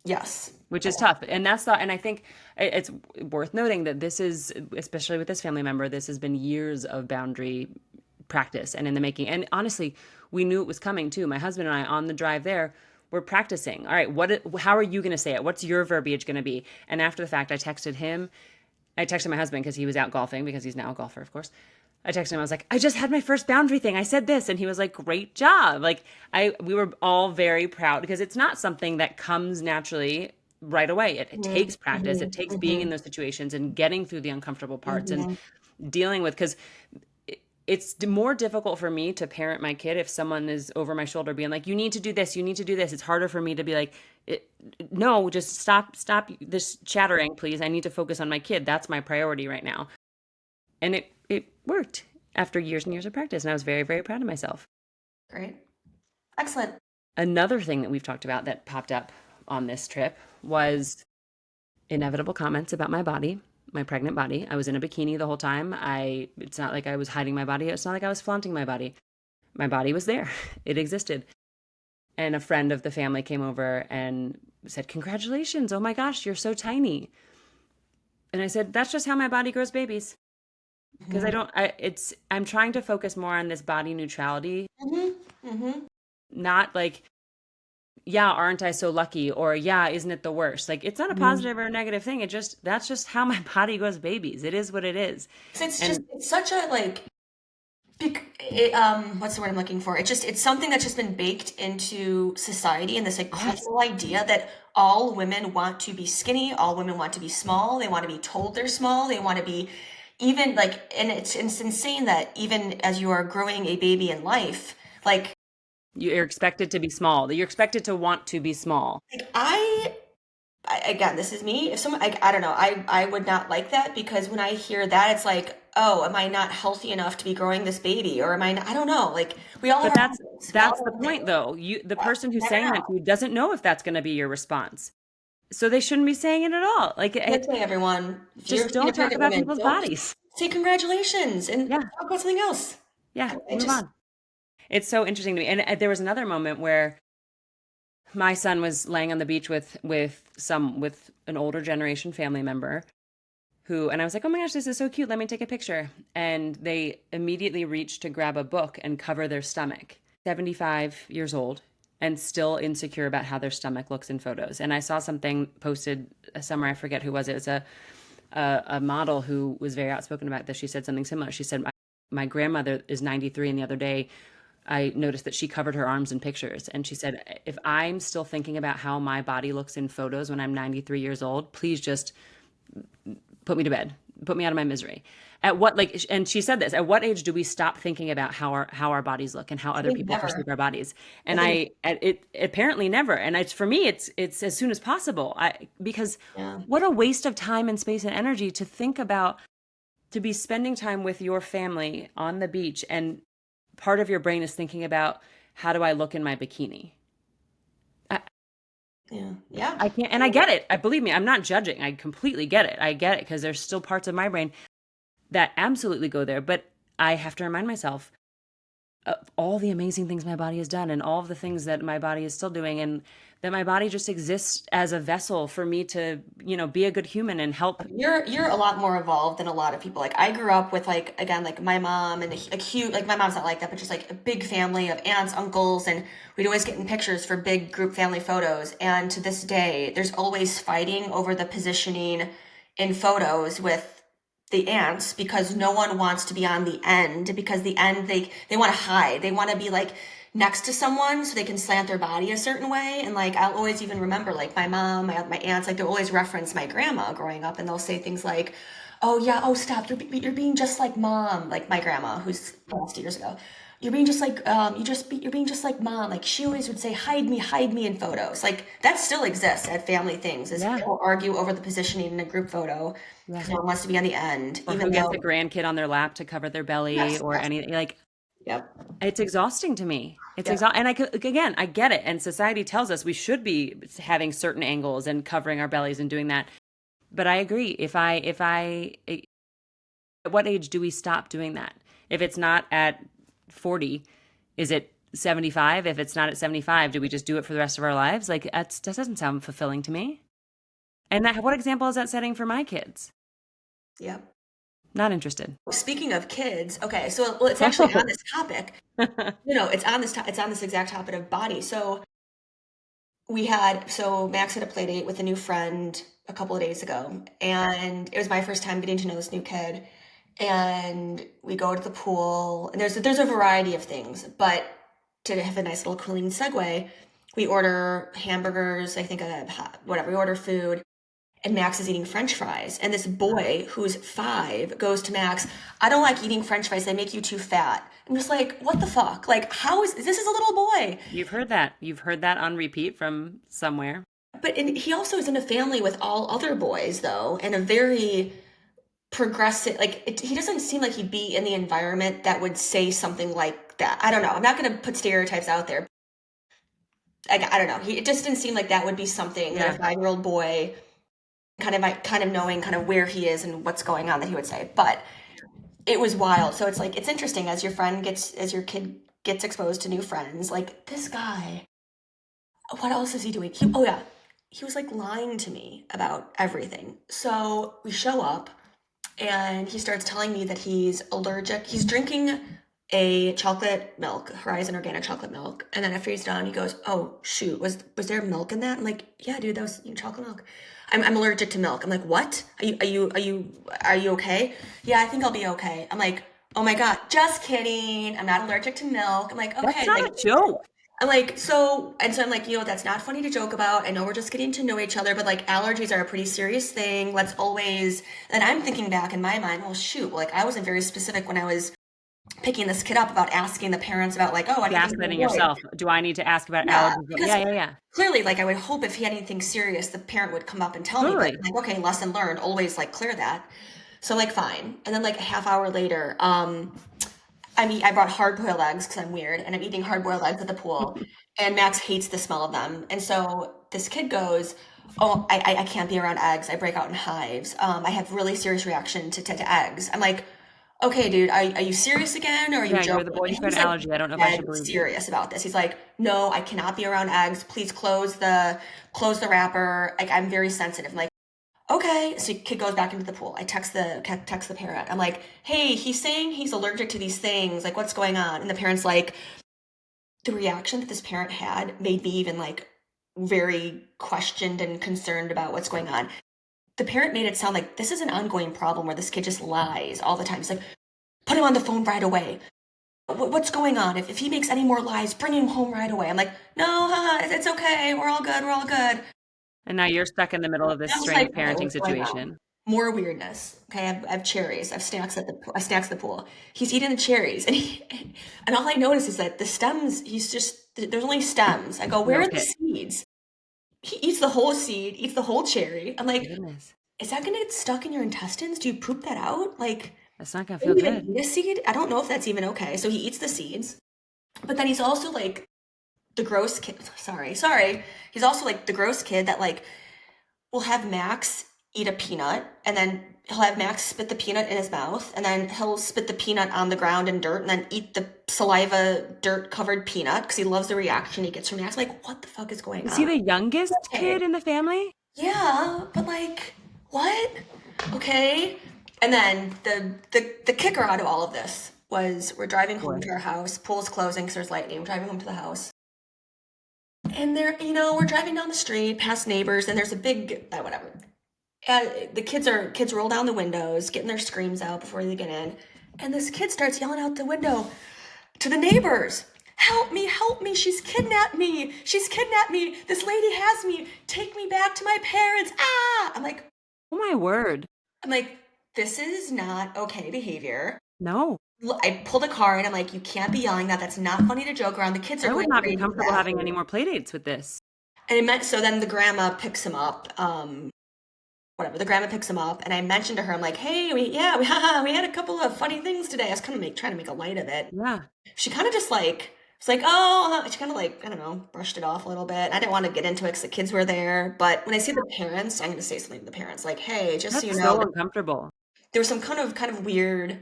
[SPEAKER 1] Yes.
[SPEAKER 2] which is tough. And and I think it's worth noting that this is, especially with this family member, this has been years of boundary practice and in the making. And honestly, we knew it was coming too. My husband and I on the drive there, we're practicing. All right, how are you going to say it? What's your verbiage going to be? And after the fact, I texted my husband because he was out golfing because he's now a golfer, of course. I texted him. I was like, I just had my first boundary thing. I said this, and he was like, "Great job!" Like we were all very proud because it's not something that comes naturally right away. It
[SPEAKER 1] Mhm,
[SPEAKER 2] takes practice. It
[SPEAKER 1] mhm,
[SPEAKER 2] takes being in
[SPEAKER 1] mhm,
[SPEAKER 2] those situations and getting through the uncomfortable parts and
[SPEAKER 1] mhm.
[SPEAKER 2] dealing with because it's more difficult for me to parent my kid if someone is over my shoulder being like, you need to do this, you need to do this. It's harder for me to be like, no, just stop this chattering, please. I need to focus on my kid. That's my priority right now. And it worked after years and years of practice. And I was very, very proud of myself.
[SPEAKER 1] Great. Excellent.
[SPEAKER 2] Another thing that we've talked about that popped up on this trip was inevitable comments about my body, my pregnant body. I was in a bikini the whole time. It's not like I was hiding my body. It's not like I was flaunting my body. My body was there. It existed. And a friend of the family came over and said, "Congratulations. Oh my gosh, you're so tiny." And I said, "That's just how my body grows babies." Because
[SPEAKER 1] Mhm,
[SPEAKER 2] I'm trying to focus more on this body neutrality,
[SPEAKER 1] mhm, mhm,
[SPEAKER 2] not like, yeah, aren't I so lucky? Or yeah, isn't it the worst? Like it's not a
[SPEAKER 1] mhm.
[SPEAKER 2] positive or a negative thing. That's just how my body grows babies. It is what it is.
[SPEAKER 1] So it's just
[SPEAKER 2] And
[SPEAKER 1] it's such a like what's the word I'm looking for? It's something that's just been baked into society and this like
[SPEAKER 2] yes,
[SPEAKER 1] cultural idea that all women want to be skinny, all women want to be small, they want to be told they're small, they want to be even like and it's insane that even as you are growing a baby in life, like
[SPEAKER 2] you're expected to be small. You're expected to want to be small.
[SPEAKER 1] like again, this is me. If someone, I don't know, I would not like that because when I hear that, it's like, oh, am I not healthy enough to be growing this baby, or am I? Not, I don't know. Like we all have
[SPEAKER 2] But
[SPEAKER 1] our problems. We all
[SPEAKER 2] that's
[SPEAKER 1] have
[SPEAKER 2] the
[SPEAKER 1] our things.
[SPEAKER 2] point though. The person who's
[SPEAKER 1] Never
[SPEAKER 2] saying that to
[SPEAKER 1] know.
[SPEAKER 2] you doesn't know if that's going to be your response. So they shouldn't be saying it at all.
[SPEAKER 1] Good thing, everyone. If you're
[SPEAKER 2] Just
[SPEAKER 1] seeing a
[SPEAKER 2] don't talk
[SPEAKER 1] pregnant
[SPEAKER 2] about
[SPEAKER 1] woman,
[SPEAKER 2] people's
[SPEAKER 1] don't
[SPEAKER 2] bodies.
[SPEAKER 1] say congratulations and
[SPEAKER 2] Yeah.
[SPEAKER 1] talk about something else.
[SPEAKER 2] Yeah,
[SPEAKER 1] I
[SPEAKER 2] move
[SPEAKER 1] just,
[SPEAKER 2] on. It's so interesting to me. And there was another moment where my son was laying on the beach with an older generation family member who, and I was like, "Oh my gosh, this is so cute. Let me take a picture." And they immediately reached to grab a book and cover their stomach. 75 years old and still insecure about how their stomach looks in photos. And I saw something posted somewhere, I forget who was it. It was a model who was very outspoken about this. She said something similar. She said, my grandmother is 93, and the other day I noticed that she covered her arms in pictures. And she said, if I'm still thinking about how my body looks in photos when I'm 93 years old, please just put me to bed, put me out of my misery. At what, like, and she said this, at what age do we stop thinking about how our bodies look and how
[SPEAKER 1] I
[SPEAKER 2] other
[SPEAKER 1] think
[SPEAKER 2] people perceive
[SPEAKER 1] never.
[SPEAKER 2] our bodies?
[SPEAKER 1] I
[SPEAKER 2] And
[SPEAKER 1] think,
[SPEAKER 2] it apparently never. And it's, for me, it's as soon as possible. Because
[SPEAKER 1] yeah.
[SPEAKER 2] what a waste of time and space and energy to think about, to be spending time with your family on the beach. And part of your brain is thinking about, how do I look in my bikini? I,
[SPEAKER 1] Yeah. Yeah.
[SPEAKER 2] I can't, and I get it. I believe me, I'm not judging. I completely get it. I get it because there's still parts of my brain that absolutely go there. But I have to remind myself of all the amazing things my body has done and all of the things that my body is still doing, and that my body just exists as a vessel for me to, be a good human and help.
[SPEAKER 1] You're a lot more evolved than a lot of people. Like I grew up with like again like my mom and a cute like my mom's not like that, but just like a big family of aunts, uncles, and we'd always get in pictures for big group family photos. And to this day, there's always fighting over the positioning in photos with the aunts because no one wants to be on the end because the end they want to hide. They want to be like next to someone so they can slant their body a certain way. And like I'll always even remember like my mom, my aunts, like they'll always reference my grandma growing up, and they'll say things like, "Oh yeah, oh stop, you're being just like mom." Like my grandma, who's passed years ago. You're being just like you're being just like mom. Like she always would say, hide me in photos." Like that still exists at family things. Is
[SPEAKER 2] Yeah,
[SPEAKER 1] people argue over the positioning in a group photo
[SPEAKER 2] yeah.
[SPEAKER 1] because no one wants to be on the end,
[SPEAKER 2] Or
[SPEAKER 1] even
[SPEAKER 2] who gets a
[SPEAKER 1] though
[SPEAKER 2] grandkid on their lap to cover their belly
[SPEAKER 1] yes,
[SPEAKER 2] or
[SPEAKER 1] yes,
[SPEAKER 2] anything. Like,
[SPEAKER 1] yep,
[SPEAKER 2] it's exhausting to me. It's
[SPEAKER 1] yep.
[SPEAKER 2] exhausting. And again, I get it. And society tells us we should be having certain angles and covering our bellies and doing that. But I agree. At what age do we stop doing that? If it's not at 40, Is it 75? If it's not at 75, do we just do it for the rest of our lives? Like that doesn't sound fulfilling to me. And what example is that setting for my kids?
[SPEAKER 1] Yep.
[SPEAKER 2] Not interested.
[SPEAKER 1] Speaking of kids, okay, so well, it's actually on
[SPEAKER 2] Oh.
[SPEAKER 1] this topic. It's on it's on this exact topic of body. So Max had a play date with a new friend a couple of days ago, and it was my first time getting to know this new kid. And we go to the pool, and there's a variety of things, but to have a nice little clean segue, we order hamburgers, I think whatever, we order food, and Max is eating French fries. And this boy who's 5 goes to Max, I don't like eating French fries, they make you too fat. I'm just like, what the fuck? Like, how is this is a little boy?
[SPEAKER 2] You've heard that. You've heard that on repeat from somewhere.
[SPEAKER 1] He also is in a family with all other boys, though, and a very progressive, he doesn't seem like he'd be in the environment that would say something like that. I don't know. I'm not going to put stereotypes out there. I don't know. It just didn't seem like that would be something that a 5-year-old boy kind of knowing kind of where he is and what's going on that he would say. But it was wild. So it's like, it's interesting as your kid gets exposed to new friends, like this guy, what else is he doing? He was like lying to me about everything. So we show up and he starts telling me that he's allergic. He's drinking a chocolate milk, Horizon organic chocolate milk. And then after he's done, he goes, oh shoot, was there milk in that? I'm like, yeah, dude, that was chocolate milk. I'm allergic to milk. I'm like, what? Are you okay? Yeah, I think I'll be okay. I'm like, oh my God, just kidding. I'm not allergic to milk. I'm like, okay.
[SPEAKER 2] That's not a joke.
[SPEAKER 1] I'm like, so I'm like, that's not funny to joke about. I know we're just getting to know each other, but like allergies are a pretty serious thing. Let's always, and I'm thinking back in my mind, well, shoot, like I wasn't very specific when I was picking this kid up about asking the parents about like, oh, what do you
[SPEAKER 2] ask
[SPEAKER 1] think
[SPEAKER 2] that
[SPEAKER 1] of
[SPEAKER 2] in
[SPEAKER 1] the boy?
[SPEAKER 2] yourself. Do I need to ask about
[SPEAKER 1] Yeah,
[SPEAKER 2] allergies?
[SPEAKER 1] because
[SPEAKER 2] Yeah.
[SPEAKER 1] clearly, like I would hope if he had anything serious, the parent would come up and tell me, but
[SPEAKER 2] Totally.
[SPEAKER 1] like, okay, lesson learned, always like clear that. So like, fine. And then like a half hour later, I brought hard-boiled eggs because I'm weird, and I'm eating hard-boiled eggs at the pool, and Max hates the smell of them. And so this kid goes, oh, I can't be around eggs. I break out in hives. I have really serious reaction to eggs. I'm like, okay, dude, are you serious again, or are you
[SPEAKER 2] Yeah, you're
[SPEAKER 1] joking?
[SPEAKER 2] the boy
[SPEAKER 1] And
[SPEAKER 2] who's got
[SPEAKER 1] he's
[SPEAKER 2] an
[SPEAKER 1] like
[SPEAKER 2] allergy. I don't know if I
[SPEAKER 1] dead
[SPEAKER 2] should believe you.
[SPEAKER 1] serious about this. He's like, no, I cannot be around eggs. Please close the wrapper. Like, I'm very sensitive. I'm like, okay. So kid goes back into the pool. I text the parent. I'm like, hey, he's saying he's allergic to these things. Like, what's going on? And the parent's like, the reaction that this parent had made me even like very questioned and concerned about what's going on. The parent made it sound like this is an ongoing problem where this kid just lies all the time. He's like, put him on the phone right away. What's going on? If he makes any more lies, bring him home right away. I'm like, no, it's okay. We're all good. We're all good.
[SPEAKER 2] And now you're stuck in the middle of this
[SPEAKER 1] I was like,
[SPEAKER 2] strange
[SPEAKER 1] okay,
[SPEAKER 2] parenting
[SPEAKER 1] what's going on?
[SPEAKER 2] situation.
[SPEAKER 1] More weirdness. Okay, I have cherries. I have snacks at the pool. He's eating the cherries, and all I notice is that the stems. There's only stems. I go, where
[SPEAKER 2] No
[SPEAKER 1] are the
[SPEAKER 2] pit.
[SPEAKER 1] seeds? He eats the whole seed, eats the whole cherry. I'm like,
[SPEAKER 2] Goodness.
[SPEAKER 1] is that gonna get stuck in your intestines? Do you poop that out? Like,
[SPEAKER 2] That's not gonna
[SPEAKER 1] do
[SPEAKER 2] feel
[SPEAKER 1] you even
[SPEAKER 2] good.
[SPEAKER 1] eat a seed? I don't know if that's even okay. So he eats the seeds, but then he's also like the gross kid. Sorry. He's also like the gross kid that like will have Max eat a peanut, and then he'll have Max spit the peanut in his mouth, and then he'll spit the peanut on the ground in dirt, and then eat the saliva dirt covered peanut because he loves the reaction he gets from Max. I'm like, what the fuck is going
[SPEAKER 2] Is he
[SPEAKER 1] on?
[SPEAKER 2] the youngest
[SPEAKER 1] Okay.
[SPEAKER 2] kid in the family?
[SPEAKER 1] Yeah, but like, what? Okay. And then the kicker out of all of this was we're driving home to our house. Pool's closing because there's lightning. We're driving home to the house. And we're driving down the street past neighbors, and there's a big, whatever. And the kids roll down the windows, getting their screams out before they get in. And this kid starts yelling out the window to the neighbors. Help me, she's kidnapped me. She's kidnapped me. This lady has me. Take me back to my parents. Ah!
[SPEAKER 2] Oh my word.
[SPEAKER 1] I'm like, this is not okay behavior.
[SPEAKER 2] No.
[SPEAKER 1] I pulled a car and I'm like, you can't be yelling that. That's not funny to joke around. The kids are
[SPEAKER 2] I would
[SPEAKER 1] going
[SPEAKER 2] not be
[SPEAKER 1] crazy
[SPEAKER 2] comfortable having any
[SPEAKER 1] laughing.
[SPEAKER 2] more play dates with this.
[SPEAKER 1] And so then the grandma picks him up. Whatever, the grandma picks him up, and I mentioned to her, I'm like, hey, we had a couple of funny things today. I was kind of trying to make a light of it.
[SPEAKER 2] Yeah.
[SPEAKER 1] She kind of just like, it's like, oh, she kind of like, I don't know, brushed it off a little bit. I didn't want to get into it because the kids were there. But when I see the parents, I'm going to say something to the parents, like, hey, just so you
[SPEAKER 2] That's
[SPEAKER 1] know,
[SPEAKER 2] so uncomfortable.
[SPEAKER 1] there was some kind of weird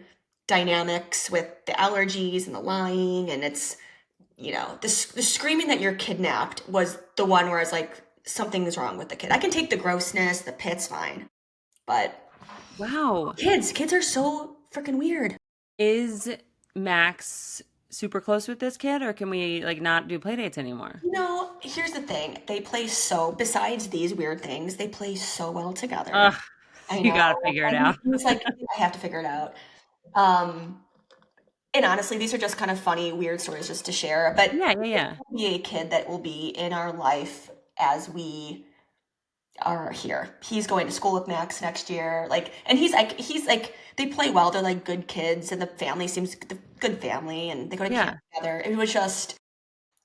[SPEAKER 1] dynamics with the allergies and the lying, and it's the screaming that you're kidnapped was the one where I was like, something's wrong with the kid. I can take the grossness, the pit's fine, but
[SPEAKER 2] Wow.
[SPEAKER 1] kids are so freaking weird.
[SPEAKER 2] Is Max super close with this kid, or can we like not do play dates anymore?
[SPEAKER 1] Here's the thing. Besides these weird things, they play so well together.
[SPEAKER 2] Ugh,
[SPEAKER 1] I
[SPEAKER 2] you
[SPEAKER 1] know.
[SPEAKER 2] gotta figure it
[SPEAKER 1] And
[SPEAKER 2] out.
[SPEAKER 1] he's like, I have to figure it out. Um, and honestly, these are just kind of funny, weird stories just to share. But
[SPEAKER 2] Yeah, yeah,
[SPEAKER 1] it
[SPEAKER 2] yeah.
[SPEAKER 1] will be a kid that will be in our life as we are here. He's going to school with Max next year. And he's like, they play well. They're like good kids, and the family seems the good family, and they go to camp
[SPEAKER 2] Yeah.
[SPEAKER 1] together. It was just,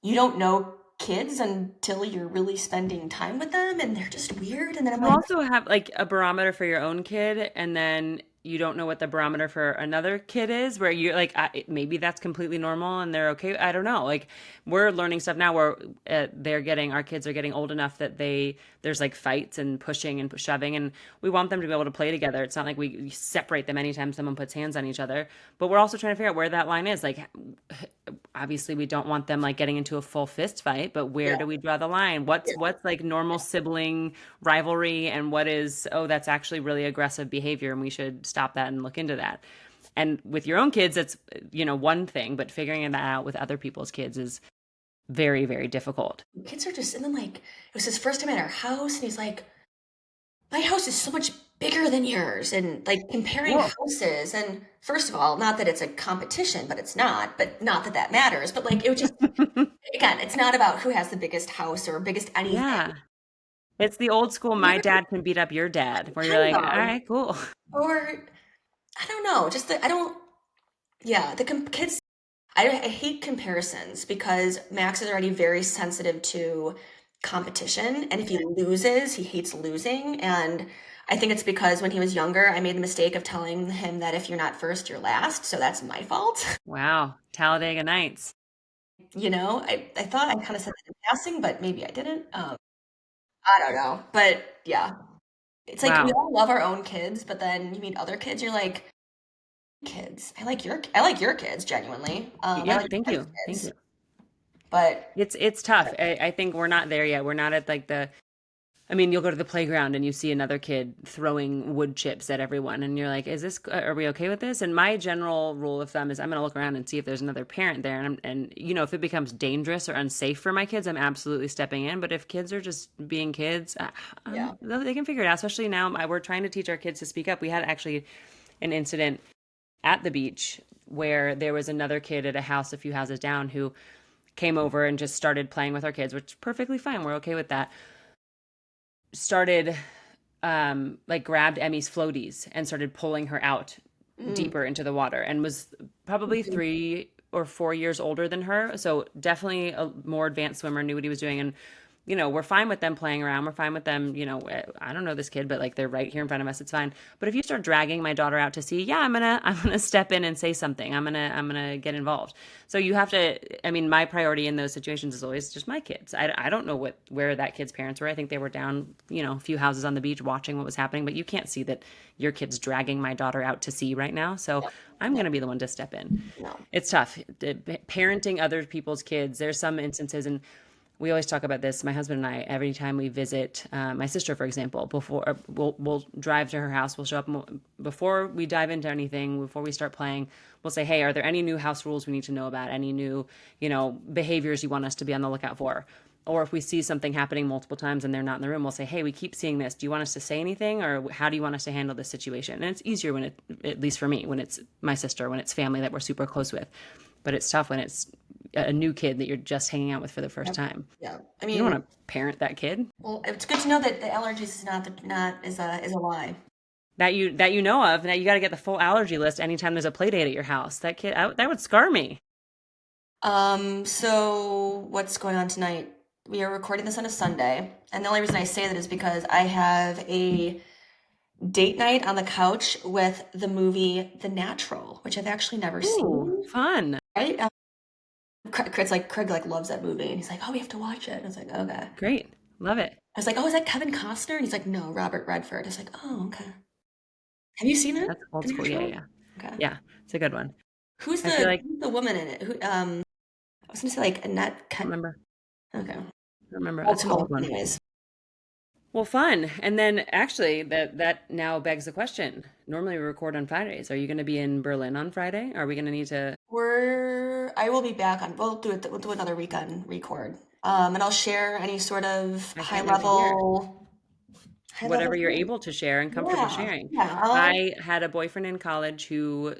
[SPEAKER 1] you don't know kids until you're really spending time with them, and they're just weird. And then I'm
[SPEAKER 2] You
[SPEAKER 1] like,
[SPEAKER 2] also have like a barometer for your own kid, and then you don't know what the barometer for another kid is, where you're like, maybe that's completely normal and they're okay. I don't know. Like, we're learning stuff now where our kids are getting old enough that there's like fights and pushing and shoving, and we want them to be able to play together. It's not like we separate them anytime someone puts hands on each other, but we're also trying to figure out where that line is. Like, obviously we don't want them like getting into a full fist fight, but where
[SPEAKER 1] yeah,
[SPEAKER 2] do we draw the line? What's like normal sibling rivalry, and what is, oh, that's actually really aggressive behavior and we should stop that and look into that. And with your own kids, it's one thing, but figuring that out with other people's kids is very, very difficult.
[SPEAKER 1] kids are just, and then like, it was his first time at our house, and he's like, my house is so much bigger than yours, and like comparing
[SPEAKER 2] Whoa.
[SPEAKER 1] houses. And first of all, not that it's a competition, but it's not, but not that that matters. But like, it was just, again, it's not about who has the biggest house or biggest anything.
[SPEAKER 2] Yeah, it's the old school my
[SPEAKER 1] We're
[SPEAKER 2] dad can beat up your dad, where you're
[SPEAKER 1] kind
[SPEAKER 2] like, all
[SPEAKER 1] of,
[SPEAKER 2] right, cool.
[SPEAKER 1] or I don't know, just I don't, yeah, kids, I hate comparisons because Max is already very sensitive to competition. And if he loses, he hates losing. And I think it's because when he was younger, I made the mistake of telling him that if you're not first, you're last. So that's my fault.
[SPEAKER 2] Wow, Talladega Nights.
[SPEAKER 1] I thought I kind of said that in passing, but maybe I didn't. I don't know. But yeah, it's like we
[SPEAKER 2] Wow.
[SPEAKER 1] all love our own kids, but then you meet other kids, you're like, kids. I like your kids genuinely. I
[SPEAKER 2] Yeah,
[SPEAKER 1] like
[SPEAKER 2] thank
[SPEAKER 1] your
[SPEAKER 2] you, thank
[SPEAKER 1] kids,
[SPEAKER 2] you.
[SPEAKER 1] but
[SPEAKER 2] It's tough. I think we're not there yet. We're not at like I mean, you'll go to the playground and you see another kid throwing wood chips at everyone, and you're like, are we okay with this? And my general rule of thumb is I'm going to look around and see if there's another parent there. And if it becomes dangerous or unsafe for my kids, I'm absolutely stepping in. But if kids are just being kids,
[SPEAKER 1] yeah.
[SPEAKER 2] they can figure it out, especially now. We're trying to teach our kids to speak up. We had actually an incident at the beach where there was another kid at a house a few houses down who came over and just started playing with our kids, which is perfectly fine. We're okay with that. Started like grabbed Emmy's floaties and started pulling her out
[SPEAKER 1] Mm.
[SPEAKER 2] deeper into the water, and was probably 3 or 4 years older than her. So definitely a more advanced swimmer, knew what he was doing. And we're fine with them playing around. We're fine with them, I don't know this kid, but like they're right here in front of us. It's fine. But if you start dragging my daughter out to sea, yeah, I'm gonna step in and say something. I'm gonna get involved. So you have to, I mean, my priority in those situations is always just my kids. I don't know where that kid's parents were. I think they were down, a few houses on the beach watching what was happening, but you can't see that your kid's dragging my daughter out to sea right now. So
[SPEAKER 1] No,
[SPEAKER 2] I'm
[SPEAKER 1] no,
[SPEAKER 2] going to be the one to step in.
[SPEAKER 1] no.
[SPEAKER 2] It's tough. Parenting other people's kids. There's some instances, and we always talk about this. My husband and I, every time we visit my sister, for example, before we'll drive to her house, we'll show up before we dive into anything, before we start playing. We'll say, "Hey, are there any new house rules we need to know about? Any new, behaviors you want us to be on the lookout for?" Or if we see something happening multiple times and they're not in the room, we'll say, "Hey, we keep seeing this. Do you want us to say anything, or how do you want us to handle this situation?" And it's easier when at least for me, when it's my sister, when it's family that we're super close with. But it's tough when it's a new kid that you're just hanging out with for the first
[SPEAKER 1] Yep.
[SPEAKER 2] time.
[SPEAKER 1] Yeah. I
[SPEAKER 2] You don't
[SPEAKER 1] mean,
[SPEAKER 2] want to parent that kid
[SPEAKER 1] well, it's good to know that the allergies is not is a lie.
[SPEAKER 2] that you know of. Now you got to get the full allergy list anytime there's a play date at your house. That kid, that would scar me.
[SPEAKER 1] So what's going on tonight? We are recording this on a Sunday, and the only reason I say that is because I have a date night on the couch with the movie The Natural, which I've actually never
[SPEAKER 2] Ooh,
[SPEAKER 1] seen.
[SPEAKER 2] fun.
[SPEAKER 1] Right? Craig like loves that movie, and he's like, "Oh, we have to watch it." And I was like, "Okay."
[SPEAKER 2] Great. Love it.
[SPEAKER 1] I was like, "Oh, is that Kevin Costner?" And he's like, "No, Robert Redford." I was like, "Oh, okay." Have you seen it?
[SPEAKER 2] That's old
[SPEAKER 1] The
[SPEAKER 2] school. Yeah,
[SPEAKER 1] Natural?
[SPEAKER 2] yeah.
[SPEAKER 1] Okay.
[SPEAKER 2] Yeah, it's a good one.
[SPEAKER 1] Who's
[SPEAKER 2] I feel
[SPEAKER 1] the
[SPEAKER 2] like
[SPEAKER 1] who's the woman in it? Who? I was gonna say like Annette.
[SPEAKER 2] Remember?
[SPEAKER 1] Okay.
[SPEAKER 2] I remember. That's a
[SPEAKER 1] Multiple.
[SPEAKER 2] cold one.
[SPEAKER 1] Anyways,
[SPEAKER 2] Well, fun. And then actually that now begs the question. Normally we record on Fridays. Are you going to be in Berlin on Friday? Are we going to need to
[SPEAKER 1] I will be back on. We'll do another weekend record. And I'll share any sort of
[SPEAKER 2] I can't wait to hear
[SPEAKER 1] high level
[SPEAKER 2] whatever you're
[SPEAKER 1] thing.
[SPEAKER 2] able to share and comfortable
[SPEAKER 1] Yeah.
[SPEAKER 2] sharing.
[SPEAKER 1] Yeah.
[SPEAKER 2] I had a boyfriend in college who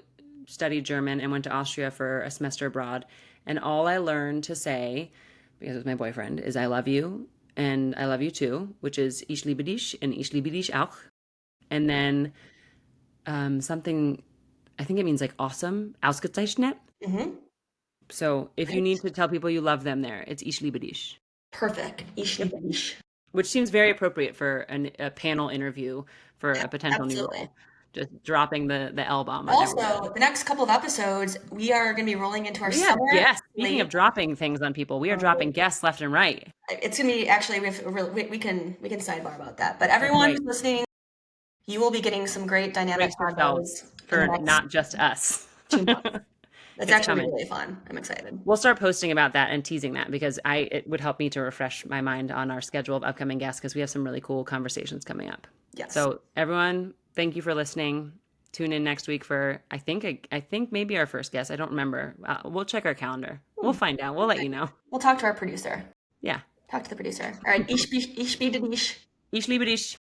[SPEAKER 2] studied German and went to Austria for a semester abroad. And all I learned to say, because it was my boyfriend, is I love you and I love you too, which is Ich liebe dich and Ich liebe dich auch. And then something, I think it means like awesome, ausgezeichnet.
[SPEAKER 1] Mm-hmm.
[SPEAKER 2] So if you need
[SPEAKER 1] Nice.
[SPEAKER 2] to tell people you love them there, it's Ich liebe dich.
[SPEAKER 1] Perfect. Ish
[SPEAKER 2] Yep.
[SPEAKER 1] liebe dich.
[SPEAKER 2] Which seems very appropriate for a panel interview for a potential new
[SPEAKER 1] Absolutely.
[SPEAKER 2] role. Just dropping the L bomb on everybody.
[SPEAKER 1] Also, the next couple of episodes, we are going to be rolling into our
[SPEAKER 2] We have
[SPEAKER 1] summer
[SPEAKER 2] guests. Speaking
[SPEAKER 1] slate.
[SPEAKER 2] of dropping things on people, we are dropping
[SPEAKER 1] Oh,
[SPEAKER 2] guests left and right.
[SPEAKER 1] it's going to be actually we can sidebar about that. But
[SPEAKER 2] I can't
[SPEAKER 1] everyone
[SPEAKER 2] wait.
[SPEAKER 1] who's listening, you will be getting some great dynamic
[SPEAKER 2] Brace
[SPEAKER 1] combos
[SPEAKER 2] yourselves
[SPEAKER 1] in the
[SPEAKER 2] for
[SPEAKER 1] next
[SPEAKER 2] not just us.
[SPEAKER 1] 2 months. That's
[SPEAKER 2] It's
[SPEAKER 1] actually
[SPEAKER 2] coming.
[SPEAKER 1] really fun. I'm excited.
[SPEAKER 2] We'll start posting about that and teasing that because it would help me to refresh my mind on our schedule of upcoming guests because we have some really cool conversations coming up.
[SPEAKER 1] Yes.
[SPEAKER 2] So everyone, thank you for listening. Tune in next week for I think maybe our first guest. I don't remember. We'll check our calendar. We'll find out. We'll let you know.
[SPEAKER 1] We'll talk to our producer.
[SPEAKER 2] Yeah.
[SPEAKER 1] Talk to the producer. All right. Ich biete dich.
[SPEAKER 2] Ich liebe dich.